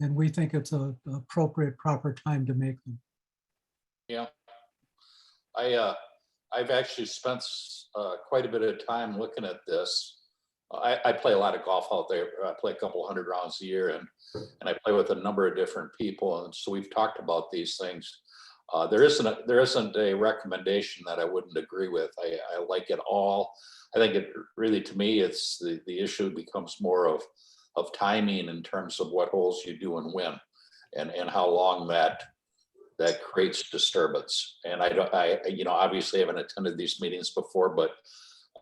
[SPEAKER 3] And we think it's an appropriate, proper time to make them.
[SPEAKER 2] Yeah. I've actually spent quite a bit of time looking at this. I play a lot of golf out there. I play a couple hundred rounds a year, and I play with a number of different people. And so we've talked about these things. There isn't a recommendation that I wouldn't agree with. I like it all. I think it really, to me, it's the issue becomes more of timing in terms of what holes you do and when, and how long that creates disturbance. And obviously haven't attended these meetings before, but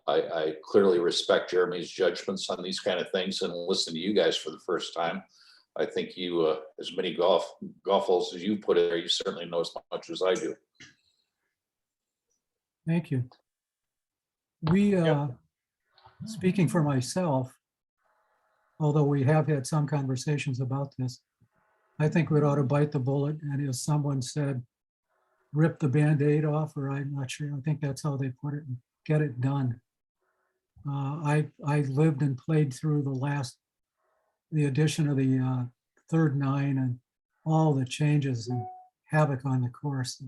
[SPEAKER 2] I clearly respect Jeremy's judgments on these kind of things, and listen to you guys for the first time. I think you, as many golf holes as you put in there, you certainly know as much as I do.
[SPEAKER 3] Thank you. We, speaking for myself, although we have had some conversations about this, I think we ought to bite the bullet, and as someone said, rip the Band-Aid off, or I'm not sure, I think that's how they put it, and get it done. I lived and played through the addition of the third 9 and all the changes and havoc on the course.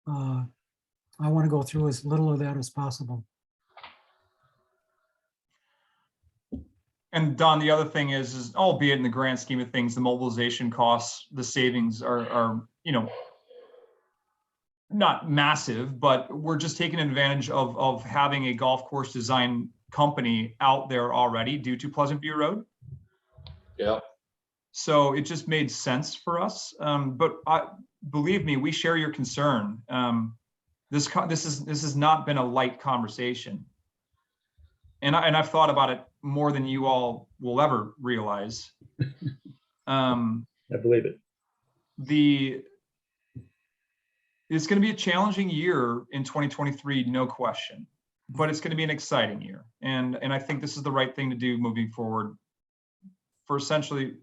[SPEAKER 3] I want to go through as little of that as possible.
[SPEAKER 1] And Don, the other thing is albeit in the grand scheme of things, the mobilization costs, the savings are not massive, but we're just taking advantage of having a golf course design company out there already due to Pleasant View Road.
[SPEAKER 2] Yeah.
[SPEAKER 1] So it just made sense for us. But believe me, we share your concern. This has not been a light conversation. And I've thought about it more than you all will ever realize.
[SPEAKER 6] I believe it.
[SPEAKER 1] It's going to be a challenging year in 2023, no question, but it's going to be an exciting year. And I think this is the right thing to do moving forward for essentially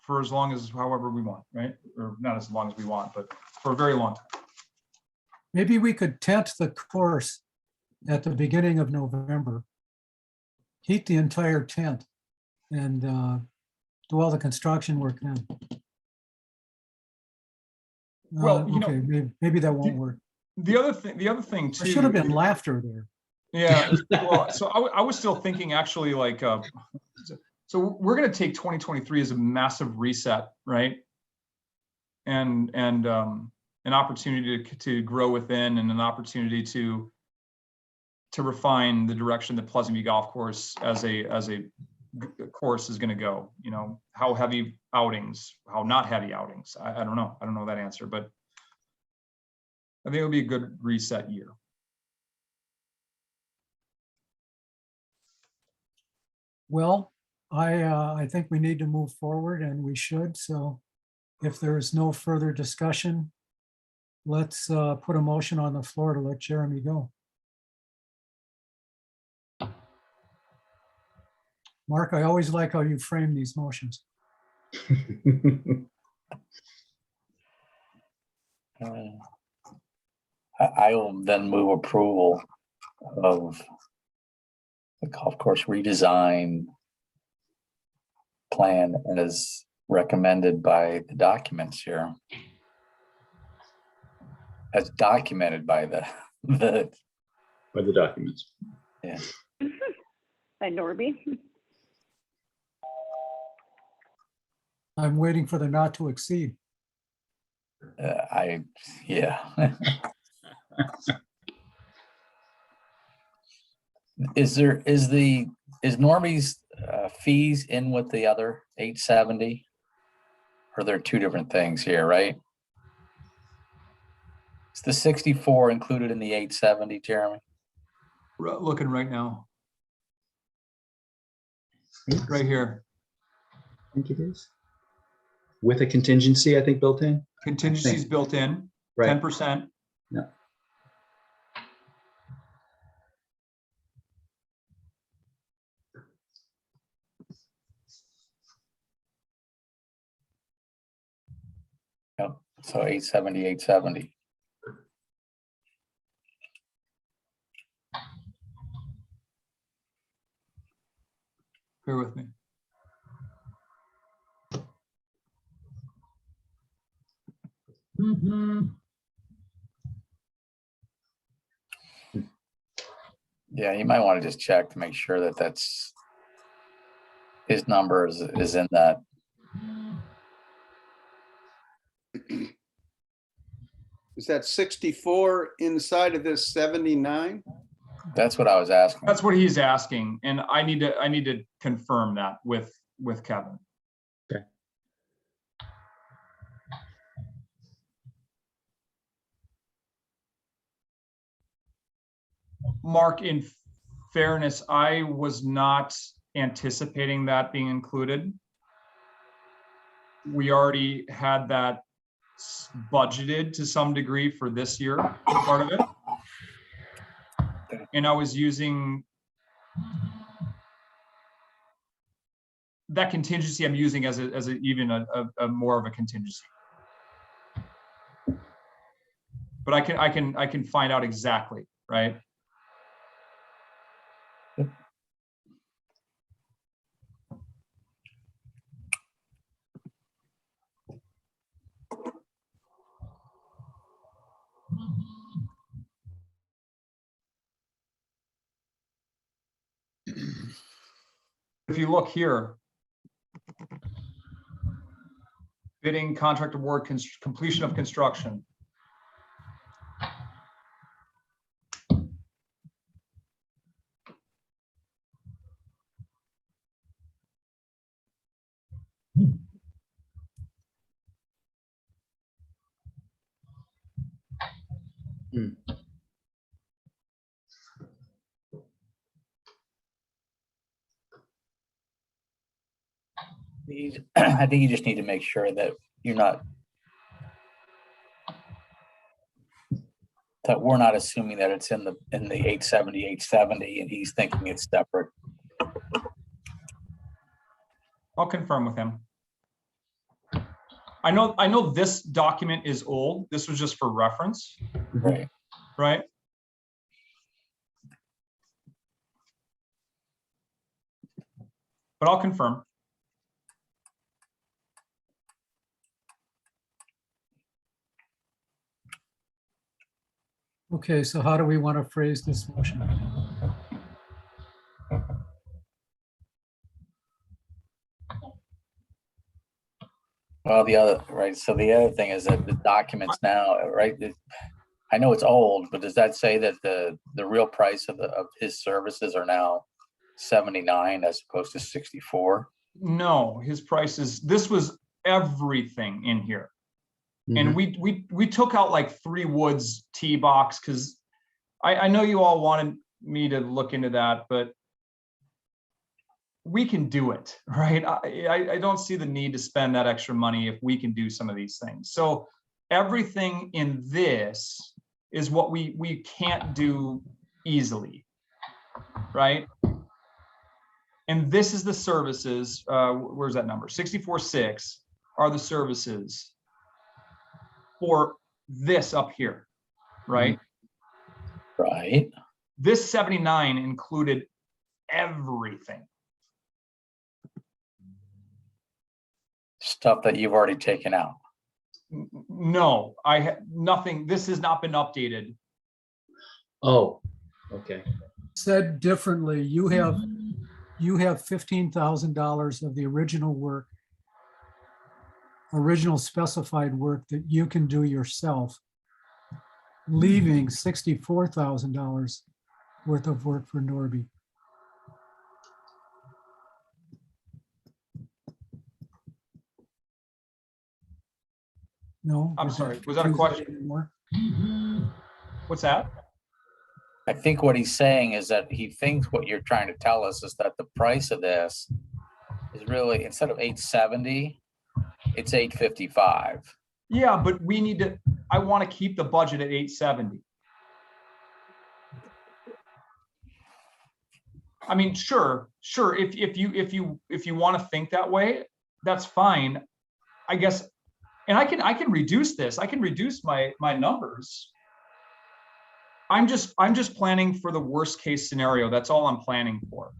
[SPEAKER 1] for as long as however we want, right? Or not as long as we want, but for a very long time.
[SPEAKER 3] Maybe we could tent the course at the beginning of November, heat the entire tent, and do all the construction work then.
[SPEAKER 1] Well,
[SPEAKER 3] okay, maybe that won't work.
[SPEAKER 1] The other thing too.
[SPEAKER 3] There should have been laughter there.
[SPEAKER 1] Yeah. Well, so I was still thinking actually like, so we're going to take 2023 as a massive reset, right? And an opportunity to grow within, and an opportunity to refine the direction that Pleasant View Golf Course as a course is going to go. How heavy outings, how not heavy outings. I don't know. I don't know that answer, but I think it'll be a good reset year.
[SPEAKER 3] Well, I think we need to move forward, and we should. So if there is no further discussion, let's put a motion on the floor to let Jeremy go. Mark, I always like how you frame these motions.
[SPEAKER 7] I will then move approval of the golf course redesign plan as recommended by the documents here. As documented by the
[SPEAKER 6] By the documents.
[SPEAKER 7] yeah.
[SPEAKER 8] By Norby.
[SPEAKER 3] I'm waiting for the not to exceed.
[SPEAKER 7] Yeah. Is Normie's fees in with the other 870? Or they're two different things here, right? Is the 64 included in the 870, Jeremy?
[SPEAKER 1] Looking right now. Right here.
[SPEAKER 6] I think it is. With a contingency, I think, built in.
[SPEAKER 1] Contingencies built in,
[SPEAKER 6] Right.
[SPEAKER 1] 10%.
[SPEAKER 6] Yeah.
[SPEAKER 7] Yep. So 870.
[SPEAKER 1] Bear with me.
[SPEAKER 7] Yeah, you might want to just check to make sure that that's his number is in that.
[SPEAKER 4] Is that 64 inside of this 79?
[SPEAKER 7] That's what I was asking.
[SPEAKER 1] That's what he's asking, and I need to confirm that with Kevin.
[SPEAKER 6] Okay.
[SPEAKER 1] Mark, in fairness, I was not anticipating that being included. We already had that budgeted to some degree for this year, part of it. And I was using that contingency I'm using as even a more of a contingency. But I can find out exactly, right? If you look here, bidding, contract award, completion of construction.
[SPEAKER 7] I think you just need to make sure that you're not, that we're not assuming that it's in the 870, and he's thinking it's separate.
[SPEAKER 1] I'll confirm with him. I know this document is old. This was just for reference,
[SPEAKER 7] Right.
[SPEAKER 1] right? But I'll confirm.
[SPEAKER 3] Okay, so how do we want to phrase this motion?
[SPEAKER 7] Well, so the other thing is that the documents now, right? I know it's old, but does that say that the real price of his services are now 79 as opposed to 64?
[SPEAKER 1] No, his prices, this was everything in here. And we took out like 3 Woods tee box because I know you all wanted me to look into that, but we can do it, right? I don't see the need to spend that extra money if we can do some of these things. So everything in this is what we can't do easily, right? And this is the services, where's that number? 64.6 are the services for this up here, right?
[SPEAKER 7] Right.
[SPEAKER 1] This 79 included everything.
[SPEAKER 7] Stuff that you've already taken out.
[SPEAKER 1] No, nothing. This has not been updated.
[SPEAKER 6] Oh, okay.
[SPEAKER 3] Said differently, you have $15,000 of the original work, original specified work that you can do yourself, leaving $64,000 worth of work for Norby. No?
[SPEAKER 1] I'm
[SPEAKER 3] Does
[SPEAKER 1] sorry,
[SPEAKER 3] that
[SPEAKER 1] was that a
[SPEAKER 3] confuse
[SPEAKER 1] question?
[SPEAKER 3] anymore?
[SPEAKER 1] What's that?
[SPEAKER 7] I think what he's saying is that he thinks what you're trying to tell us is that the price of this is really, instead of 870, it's 855.
[SPEAKER 1] Yeah, but we need to, I want to keep the budget at 870. I mean, sure. If you want to think that way, that's fine, I guess. And I can reduce this. I can reduce my numbers. I'm just planning for the worst case scenario. That's all I'm planning for.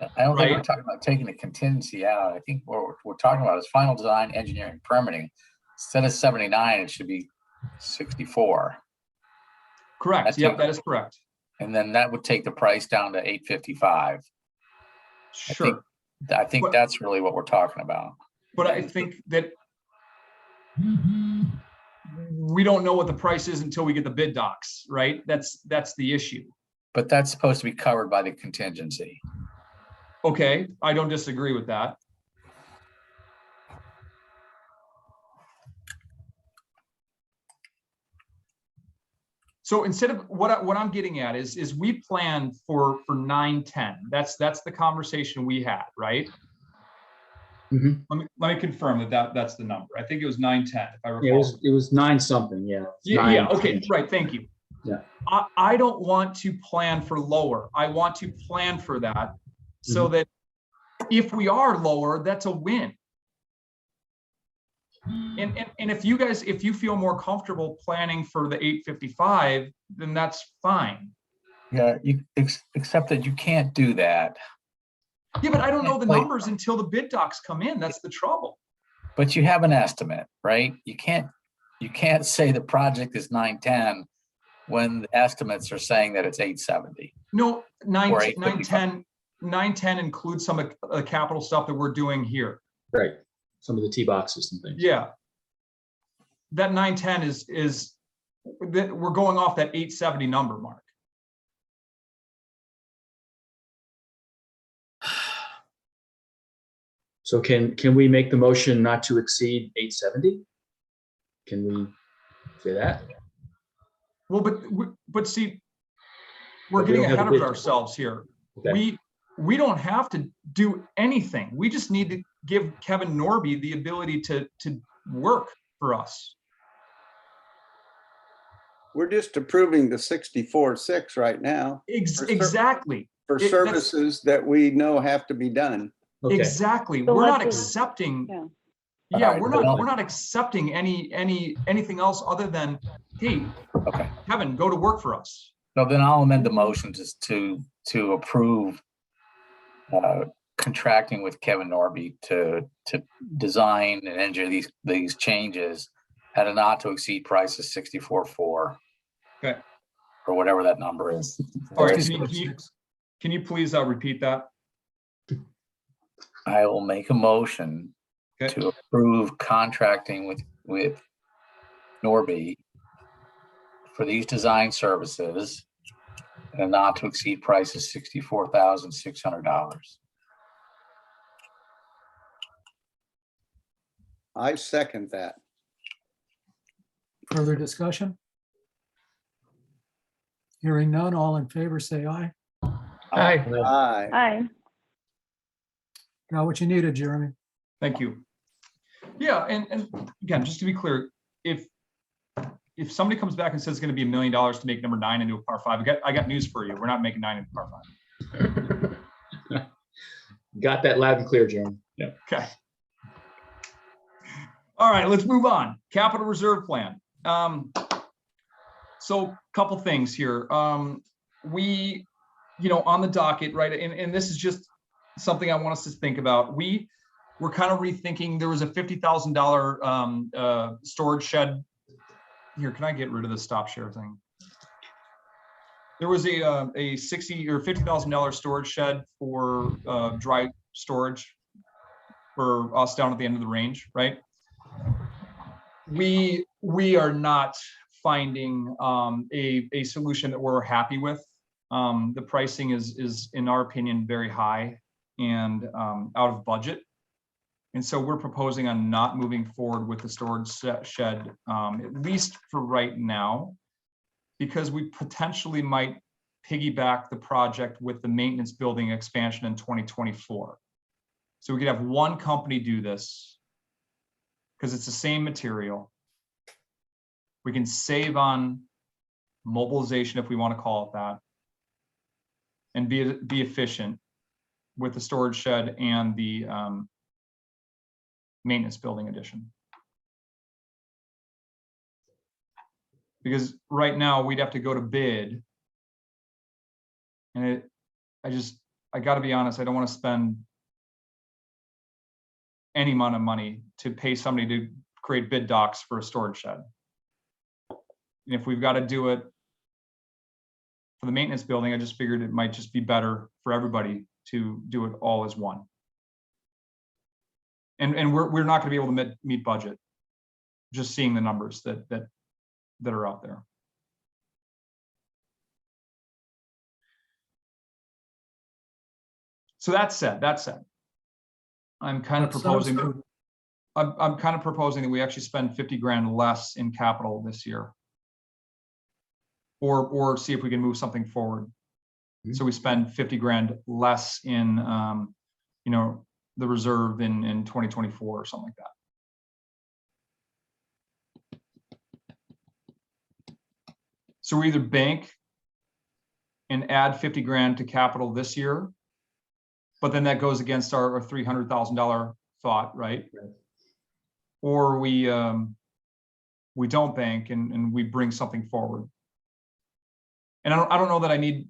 [SPEAKER 7] I don't think we're
[SPEAKER 1] Right.
[SPEAKER 7] talking about taking the contingency out. I think what we're talking about is final design, engineering, permitting. Instead of 79, it should be 64.
[SPEAKER 1] Correct.
[SPEAKER 7] That's
[SPEAKER 1] Yep,
[SPEAKER 7] it.
[SPEAKER 1] that is correct.
[SPEAKER 7] And then that would take the price down to 855.
[SPEAKER 1] Sure.
[SPEAKER 7] I think
[SPEAKER 1] But-
[SPEAKER 7] that's really what we're talking about.
[SPEAKER 1] But I think that we don't know what the price is until we get the bid docs, right? That's the issue.
[SPEAKER 7] But that's supposed to be covered by the contingency.
[SPEAKER 1] Okay, I don't disagree with that. So instead of what I'm getting at is we planned for 9-10. That's the conversation we had, right?
[SPEAKER 6] Mhm.
[SPEAKER 1] Let me confirm that's the number. I think it was 9-10, if I recall.
[SPEAKER 6] Yeah, it was 9 something, yeah.
[SPEAKER 1] Yeah,
[SPEAKER 6] 9
[SPEAKER 1] okay,
[SPEAKER 6] change.
[SPEAKER 1] right, thank you.
[SPEAKER 6] Yeah.
[SPEAKER 1] I don't want to plan for lower. I want to plan for that so that if we are lower, that's a win. And if you feel more comfortable planning for the 855, then that's fine.
[SPEAKER 7] Yeah, except that you can't do that.
[SPEAKER 1] Yeah, but I don't know the
[SPEAKER 7] Wait.
[SPEAKER 1] numbers until the bid docs come in. That's the trouble.
[SPEAKER 7] But you have an estimate, right? You can't say the project is 910 when the estimates are saying that it's 870.
[SPEAKER 1] No,
[SPEAKER 7] Or 855.
[SPEAKER 1] 910 includes some of the capital stuff that we're doing here.
[SPEAKER 6] Right. Some of the T boxes and things.
[SPEAKER 1] Yeah. That 910 is that we're going off that 870 number, Mark.
[SPEAKER 6] So can we make the motion not to exceed 870? Can we say that?
[SPEAKER 1] Well, but see, we're
[SPEAKER 6] But we
[SPEAKER 1] getting
[SPEAKER 6] don't have
[SPEAKER 1] ahead
[SPEAKER 6] the
[SPEAKER 1] of
[SPEAKER 6] bid.
[SPEAKER 1] ourselves here.
[SPEAKER 6] Okay.
[SPEAKER 1] We don't have to do anything. We just need to give Kevin Norby the ability to work for us.
[SPEAKER 4] We're just approving the 64.6 right now
[SPEAKER 1] Exactly.
[SPEAKER 4] for
[SPEAKER 1] That's-
[SPEAKER 4] services that we know have to be done.
[SPEAKER 6] Okay.
[SPEAKER 1] Exactly.
[SPEAKER 8] So
[SPEAKER 1] We're not
[SPEAKER 8] let's-
[SPEAKER 1] accepting.
[SPEAKER 8] yeah.
[SPEAKER 1] Yeah,
[SPEAKER 7] All right,
[SPEAKER 1] we're not accepting anything else other than, hey,
[SPEAKER 7] Okay.
[SPEAKER 1] Kevin, go to work for us.
[SPEAKER 7] So then I'll amend the motion just to approve contracting with Kevin Norby to design and engineer these changes at a not to exceed price of 64.4.
[SPEAKER 1] Okay.
[SPEAKER 7] Or whatever that number is.
[SPEAKER 1] All right,
[SPEAKER 7] Or
[SPEAKER 1] can you please repeat that?
[SPEAKER 7] I will make a motion
[SPEAKER 1] Okay.
[SPEAKER 7] to approve contracting with Norby for these design services at a not to exceed price of $64,600.
[SPEAKER 4] I second that.
[SPEAKER 3] Further discussion? Hearing none, all in favor, say aye.
[SPEAKER 5] Aye.
[SPEAKER 4] Aye.
[SPEAKER 8] Hi.
[SPEAKER 3] Got what you needed, Jeremy.
[SPEAKER 1] Thank you. Yeah, and again, just to be clear, if somebody comes back and says it's going to be $1 million to make number 9 into a par 5, I got news for you. We're not making 9 into par 5.
[SPEAKER 6] Got that loud and clear, Jeremy. Yeah.
[SPEAKER 1] Okay. All right, let's move on. Capital reserve plan. So couple things here. We, on the docket, right? And this is just something I want us to think about. We're kind of rethinking. There was a $50,000 storage shed. Here, can I get rid of the stop share thing? There was a $60,000 or $50,000 storage shed for dry storage for us down at the end of the range, right? We are not finding a solution that we're happy with. The pricing is in our opinion very high and out of budget. And so we're proposing on not moving forward with the storage shed, at least for right now, because we potentially might piggyback the project with the maintenance building expansion in 2024. So we could have one company do this because it's the same material. We can save on mobilization, if we want to call it that, and be efficient with the storage shed and the maintenance building addition. Because right now we'd have to go to bid. And I got to be honest, I don't want to spend any amount of money to pay somebody to create bid docs for a storage shed. And if we've got to do it for the maintenance building, I just figured it might just be better for everybody to do it all as one. And we're not going to be able to meet budget. Just seeing the numbers that that are out there. So that said, I'm kind of
[SPEAKER 3] That sounds
[SPEAKER 1] proposing,
[SPEAKER 3] good.
[SPEAKER 1] I'm kind of proposing that we actually spend 50 grand less in capital this year. Or see if we can move something forward. So we spend 50 grand less in, you know, the reserve in 2024 or something like that. So we either bank and add 50 grand to capital this year, but then that goes against our $300,000 thought, right? Or we don't bank and we bring something forward. And I don't know that I need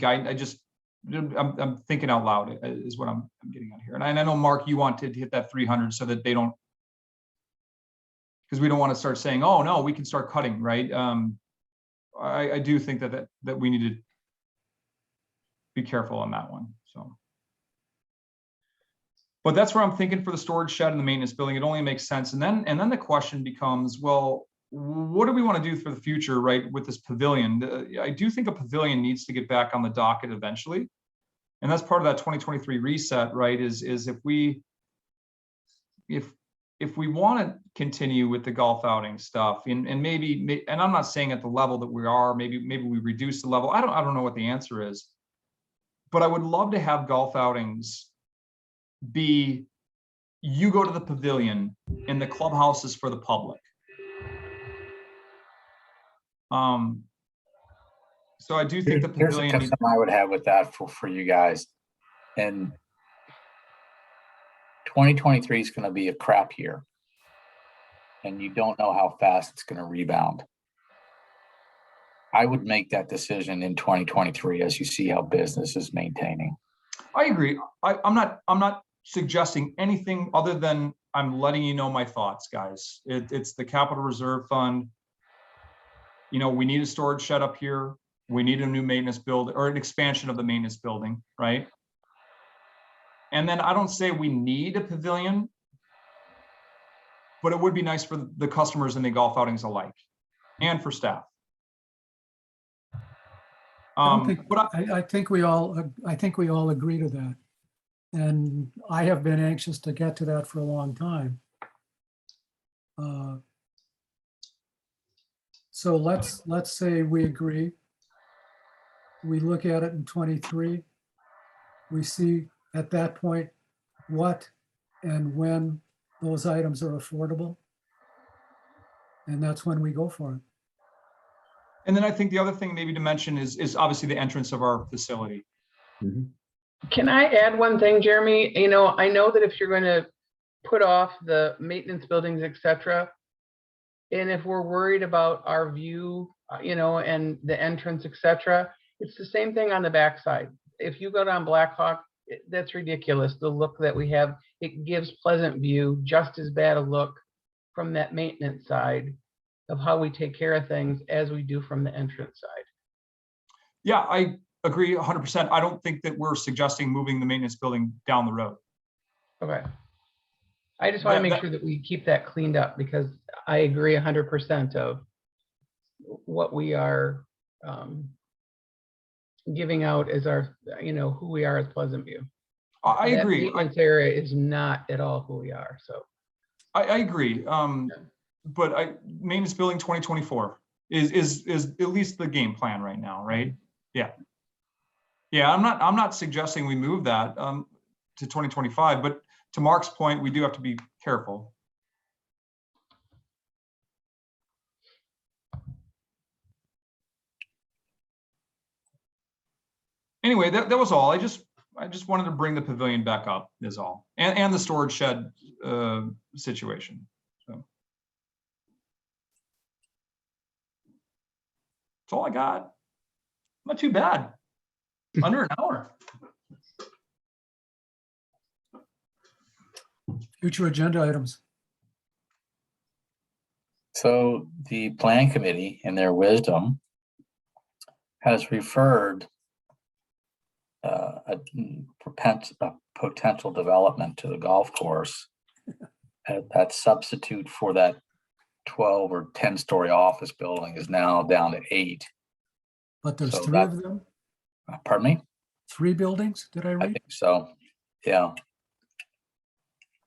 [SPEAKER 1] guidance. I'm thinking out loud is what I'm getting at here. And I know, Mark, you want to hit that 300 so that they don't, because we don't want to start saying, oh no, we can start cutting, right? I do think that we need to be careful on that one. So, but that's where I'm thinking for the storage shed and the maintenance building. It only makes sense. And then the question becomes, well, what do we want to do for the future, right? With this pavilion, I do think a pavilion needs to get back on the docket eventually. And that's part of that 2023 reset, right? Is if we want to continue with the golf outing stuff and maybe, and I'm not saying at the level that we are, maybe we reduce the level. I don't know what the answer is, but I would love to have golf outings be, you go to the pavilion and the clubhouse is for the public. So I do think the
[SPEAKER 7] Here's a
[SPEAKER 1] pavilion.
[SPEAKER 7] concern I would have with that for you guys. And 2023 is going to be a crap year. And you don't know how fast it's going to rebound. I would make that decision in 2023 as you see how business is maintaining.
[SPEAKER 1] I agree. I'm not suggesting anything other than I'm letting you know my thoughts, guys. It's the capital reserve fund. You know, we need a storage shed up here. We need a new maintenance building or an expansion of the maintenance building, right? And then I don't say we need a pavilion, but it would be nice for the customers and the golf outings alike, and for staff.
[SPEAKER 3] I think we all agree to that. And I have been anxious to get to that for a long time. So let's say we agree. We look at it in 23. We see at that point what and when those items are affordable. And that's when we go for it.
[SPEAKER 1] And then I think the other thing maybe to mention is obviously the entrance of our facility.
[SPEAKER 5] Can I add one thing, Jeremy? You know, I know that if you're going to put off the maintenance buildings, et cetera, and if we're worried about our view, you know, and the entrance, et cetera, it's the same thing on the backside. If you go down Blackhawk, that's ridiculous. The look that we have, it gives Pleasant View just as bad a look from that maintenance side of how we take care of things as we do from the entrance side.
[SPEAKER 1] Yeah, I agree 100%. I don't think that we're suggesting moving the maintenance building down the road.
[SPEAKER 5] Okay. I just want to make sure that we keep that cleaned up, because I agree 100% of what we are giving out as our, you know, who we are as Pleasant View.
[SPEAKER 1] I agree.
[SPEAKER 5] That maintenance area is not at all who we are. So
[SPEAKER 1] I agree. But maintenance building 2024 is at least the game plan right now, right? Yeah. Yeah, I'm not suggesting we move that to 2025, but to Mark's point, we do have to be careful. Anyway, that was all. I just wanted to bring the pavilion back up is all. And the storage shed situation. So that's all I got. Not too bad. Under an hour.
[SPEAKER 3] Future agenda items.
[SPEAKER 7] So the plan committee, in their wisdom, has referred a potential development to the golf course that substitute for that 12 or 10-story office building is now down to 8.
[SPEAKER 3] But there's
[SPEAKER 7] So
[SPEAKER 3] 3
[SPEAKER 7] that-
[SPEAKER 3] of them,
[SPEAKER 7] Pardon me?
[SPEAKER 3] 3 buildings, did I
[SPEAKER 7] I
[SPEAKER 3] read?
[SPEAKER 7] think so, yeah.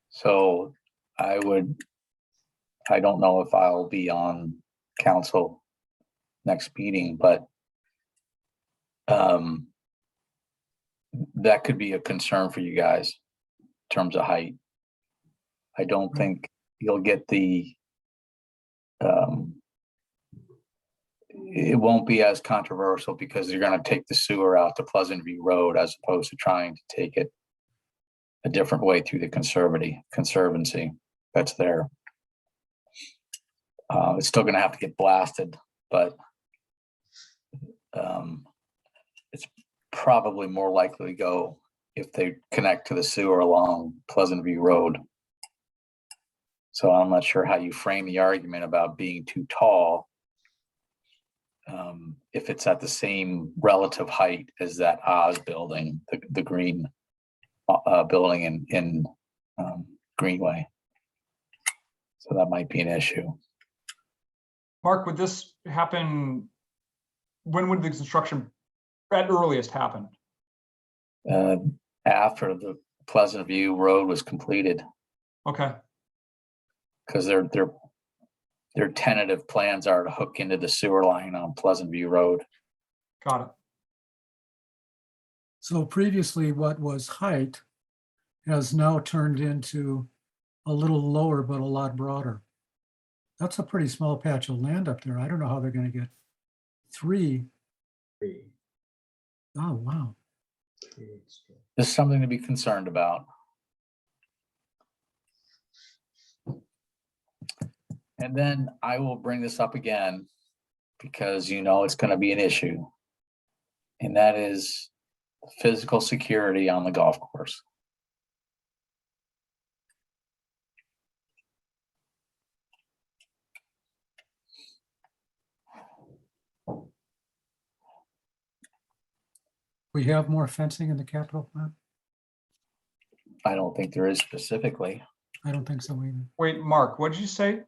[SPEAKER 7] So I don't know if I'll be on council next meeting, but that could be a concern for you guys in terms of height. I don't think you'll get the, it won't be as controversial because you're gonna take the sewer out to Pleasant View Road as opposed to trying to take it a different way through the conservancy that's there. It's still gonna have to get blasted, but it's probably more likely to go if they connect to the sewer along Pleasant View Road. So I'm not sure how you frame the argument about being too tall. If it's at the same relative height as that Oz building, the green building in Greenway. So that might be an issue.
[SPEAKER 1] Mark, would this happen? When would the construction at earliest happen?
[SPEAKER 7] After the Pleasant View Road was completed,
[SPEAKER 1] Okay,
[SPEAKER 7] because their tentative plans are to hook into the sewer line on Pleasant View Road.
[SPEAKER 1] got it.
[SPEAKER 3] So previously what was height has now turned into a little lower, but a lot broader. That's a pretty small patch of land up there. I don't know how they're gonna get 3. Oh, wow.
[SPEAKER 7] This is something to be concerned about. And then I will bring this up again because you know it's going to be an issue. And that is physical security on the golf course.
[SPEAKER 3] We have more fencing in the capital plan?
[SPEAKER 7] I don't think there is specifically.
[SPEAKER 3] I don't think so either.
[SPEAKER 1] Wait, Mark, what did you say?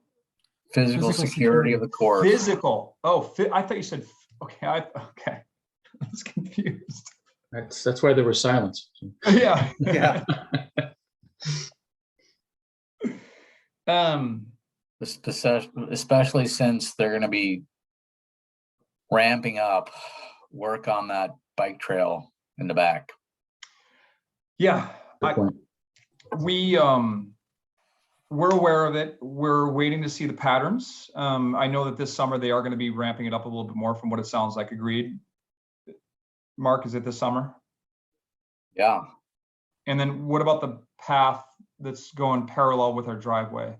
[SPEAKER 7] Physical
[SPEAKER 3] Physical
[SPEAKER 7] security
[SPEAKER 3] security.
[SPEAKER 7] of the course.
[SPEAKER 1] Physical. Oh, I thought you said, okay, okay. I was confused.
[SPEAKER 6] That's why there was silence.
[SPEAKER 1] Yeah.
[SPEAKER 4] Yeah.
[SPEAKER 7] Especially since they're going to be ramping up work on that bike trail in the back.
[SPEAKER 1] Yeah, we're aware of it. We're waiting to see the patterns. I know that this summer they are going to be ramping it up a little bit more from what it sounds like. Agreed. Mark, is it this summer?
[SPEAKER 7] Yeah.
[SPEAKER 1] And then what about the path that's going parallel with our driveway?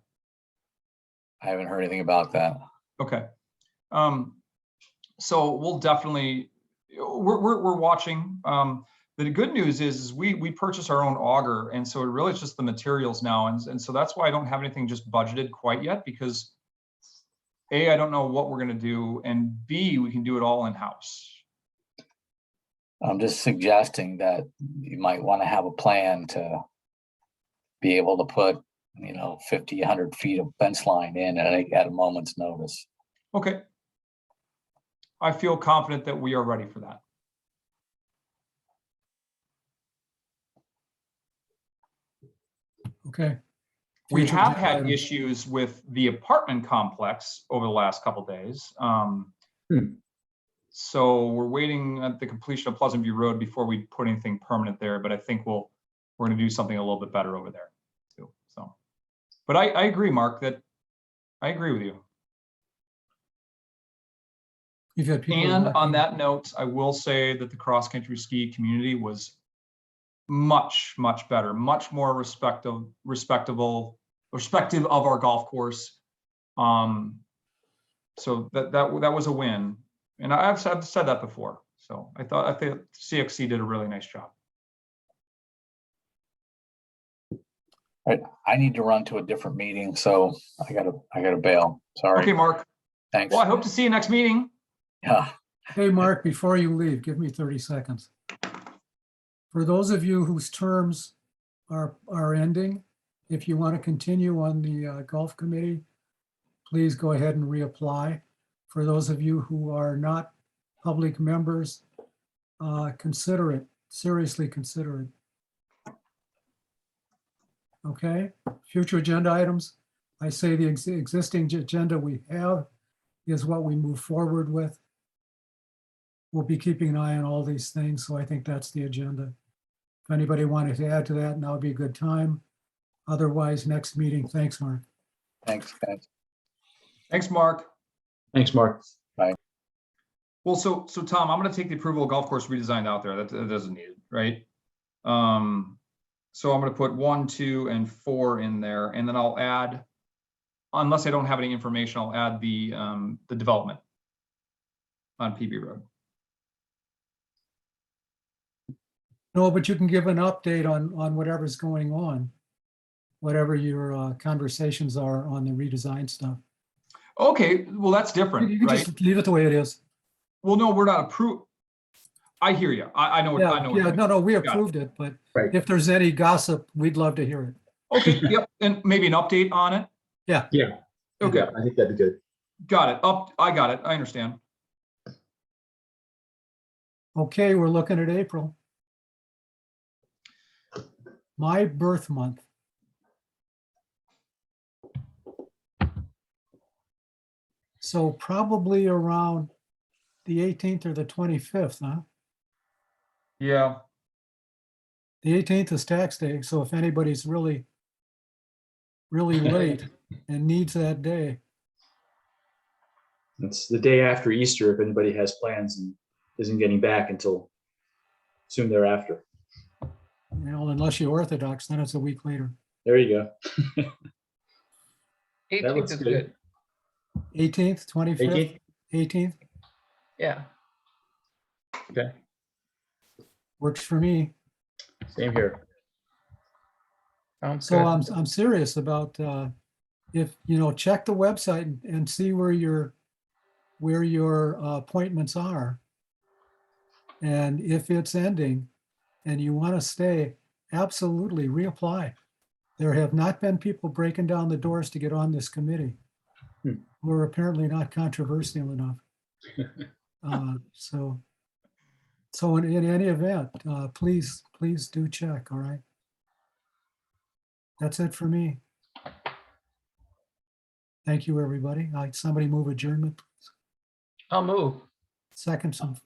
[SPEAKER 7] I haven't heard anything about that.
[SPEAKER 1] Okay. So we'll definitely, we're watching. The good news is we purchase our own auger, and so it really is just the materials now, and so that's why I don't have anything just budgeted quite yet, because A, I don't know what we're going to do, and B, we can do it all in-house.
[SPEAKER 7] I'm just suggesting that you might want to have a plan to be able to put, 50, 100 feet of fence line in at a moment's notice.
[SPEAKER 1] Okay. I feel confident that we are ready for that.
[SPEAKER 3] Okay.
[SPEAKER 1] We
[SPEAKER 3] Future
[SPEAKER 1] have
[SPEAKER 3] agenda
[SPEAKER 1] had
[SPEAKER 3] item.
[SPEAKER 1] issues with the apartment complex over the last couple of days. So we're waiting at the completion of Pleasant View Road before we put anything permanent there, but I think we're going to do something a little bit better over there too. So, but I agree, Mark, that I agree with you.
[SPEAKER 3] You've had people
[SPEAKER 1] And on
[SPEAKER 3] working-
[SPEAKER 1] that note, I will say that the cross-country ski community was much, much better, much more respective of our golf course. So that was a win. And I've said that before. So I think CXC did a really nice job.
[SPEAKER 7] Right. I need to run to a different meeting, so I gotta bail. Sorry.
[SPEAKER 1] Okay, Mark.
[SPEAKER 7] Thanks.
[SPEAKER 1] Well, I hope to see you next meeting.
[SPEAKER 7] Yeah.
[SPEAKER 3] Hey, Mark, before you leave, give me 30 seconds. For those of you whose terms are ending, if you want to continue on the golf committee, please go ahead and reapply. For those of you who are not public members, consider it, seriously consider it. Okay, future agenda items. I say the existing agenda we have is what we move forward with. We'll be keeping an eye on all these things, so I think that's the agenda. If anybody wanted to add to that, now would be a good time. Otherwise, next meeting. Thanks, Mark.
[SPEAKER 7] Thanks, guys.
[SPEAKER 1] Thanks, Mark.
[SPEAKER 6] Thanks, Mark.
[SPEAKER 1] Well, so Tom, I'm gonna take the approval of golf course redesigned out there. That doesn't need it, right? So I'm gonna put 1, 2, and 4 in there, and then I'll add, unless I don't have any information, I'll add the development on PB Road.
[SPEAKER 3] No, but you can give an update on whatever's going on, whatever your conversations are on the redesign stuff.
[SPEAKER 1] Okay, well, that's different,
[SPEAKER 3] You can
[SPEAKER 1] right?
[SPEAKER 3] just leave it the way it is.
[SPEAKER 1] Well, no, we're not approved. I hear you. I know. I know. what you
[SPEAKER 3] Yeah,
[SPEAKER 1] mean.
[SPEAKER 3] no, we
[SPEAKER 1] Got it.
[SPEAKER 3] approved it, but
[SPEAKER 6] Right.
[SPEAKER 3] if there's any gossip, we'd love to hear it.
[SPEAKER 1] Okay, yep, and maybe an update on it.
[SPEAKER 6] Yeah.
[SPEAKER 1] Okay,
[SPEAKER 6] Yeah, I think that'd be good.
[SPEAKER 1] got it. I got it. I understand.
[SPEAKER 3] Okay, we're looking at April. My birth month. So probably around the 18th or the 25th, huh?
[SPEAKER 1] Yeah.
[SPEAKER 3] The 18th is tax day, so if anybody's really late and needs that day,
[SPEAKER 6] It's the day after Easter if anybody has plans and isn't getting back until soon thereafter.
[SPEAKER 3] unless you're Orthodox, then it's a week later.
[SPEAKER 6] There you go.
[SPEAKER 5] 18th
[SPEAKER 6] looks
[SPEAKER 5] is
[SPEAKER 6] good.
[SPEAKER 5] good.
[SPEAKER 3] 18th, 25th, 18th,
[SPEAKER 5] Yeah.
[SPEAKER 6] Okay,
[SPEAKER 3] works for me.
[SPEAKER 6] same here.
[SPEAKER 5] Sounds
[SPEAKER 3] So
[SPEAKER 5] good.
[SPEAKER 3] I'm serious about, if, check the website and see where your appointments are. And if it's ending and you want to stay, absolutely reapply. There have not been people breaking down the doors to get on this committee. We're apparently not controversial enough. So in any event, please do check, all right? That's it for me. Thank you, everybody. Somebody move adjournment, please.
[SPEAKER 5] I'll move.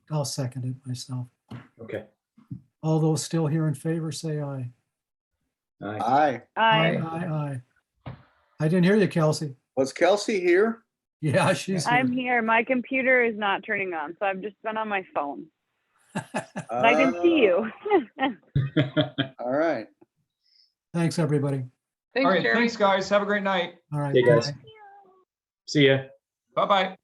[SPEAKER 3] I'll second it myself.
[SPEAKER 6] Okay.
[SPEAKER 3] All those still here in favor, say aye.
[SPEAKER 6] Aye.
[SPEAKER 4] Aye.
[SPEAKER 8] I,
[SPEAKER 3] Aye. I didn't hear you, Kelsey.
[SPEAKER 4] Was Kelsey here?
[SPEAKER 3] Yeah, she's
[SPEAKER 8] I'm
[SPEAKER 3] here.
[SPEAKER 8] here. My computer is not turning on, so I've just been on my phone. But I can see you.
[SPEAKER 4] All right.
[SPEAKER 3] Thanks, everybody.
[SPEAKER 1] All
[SPEAKER 5] Thanks,
[SPEAKER 1] right,
[SPEAKER 5] Jeremy.
[SPEAKER 1] thanks, guys. Have a great night.
[SPEAKER 3] All right.
[SPEAKER 6] Hey, guys.
[SPEAKER 3] bye.
[SPEAKER 6] See ya.
[SPEAKER 1] Bye-bye.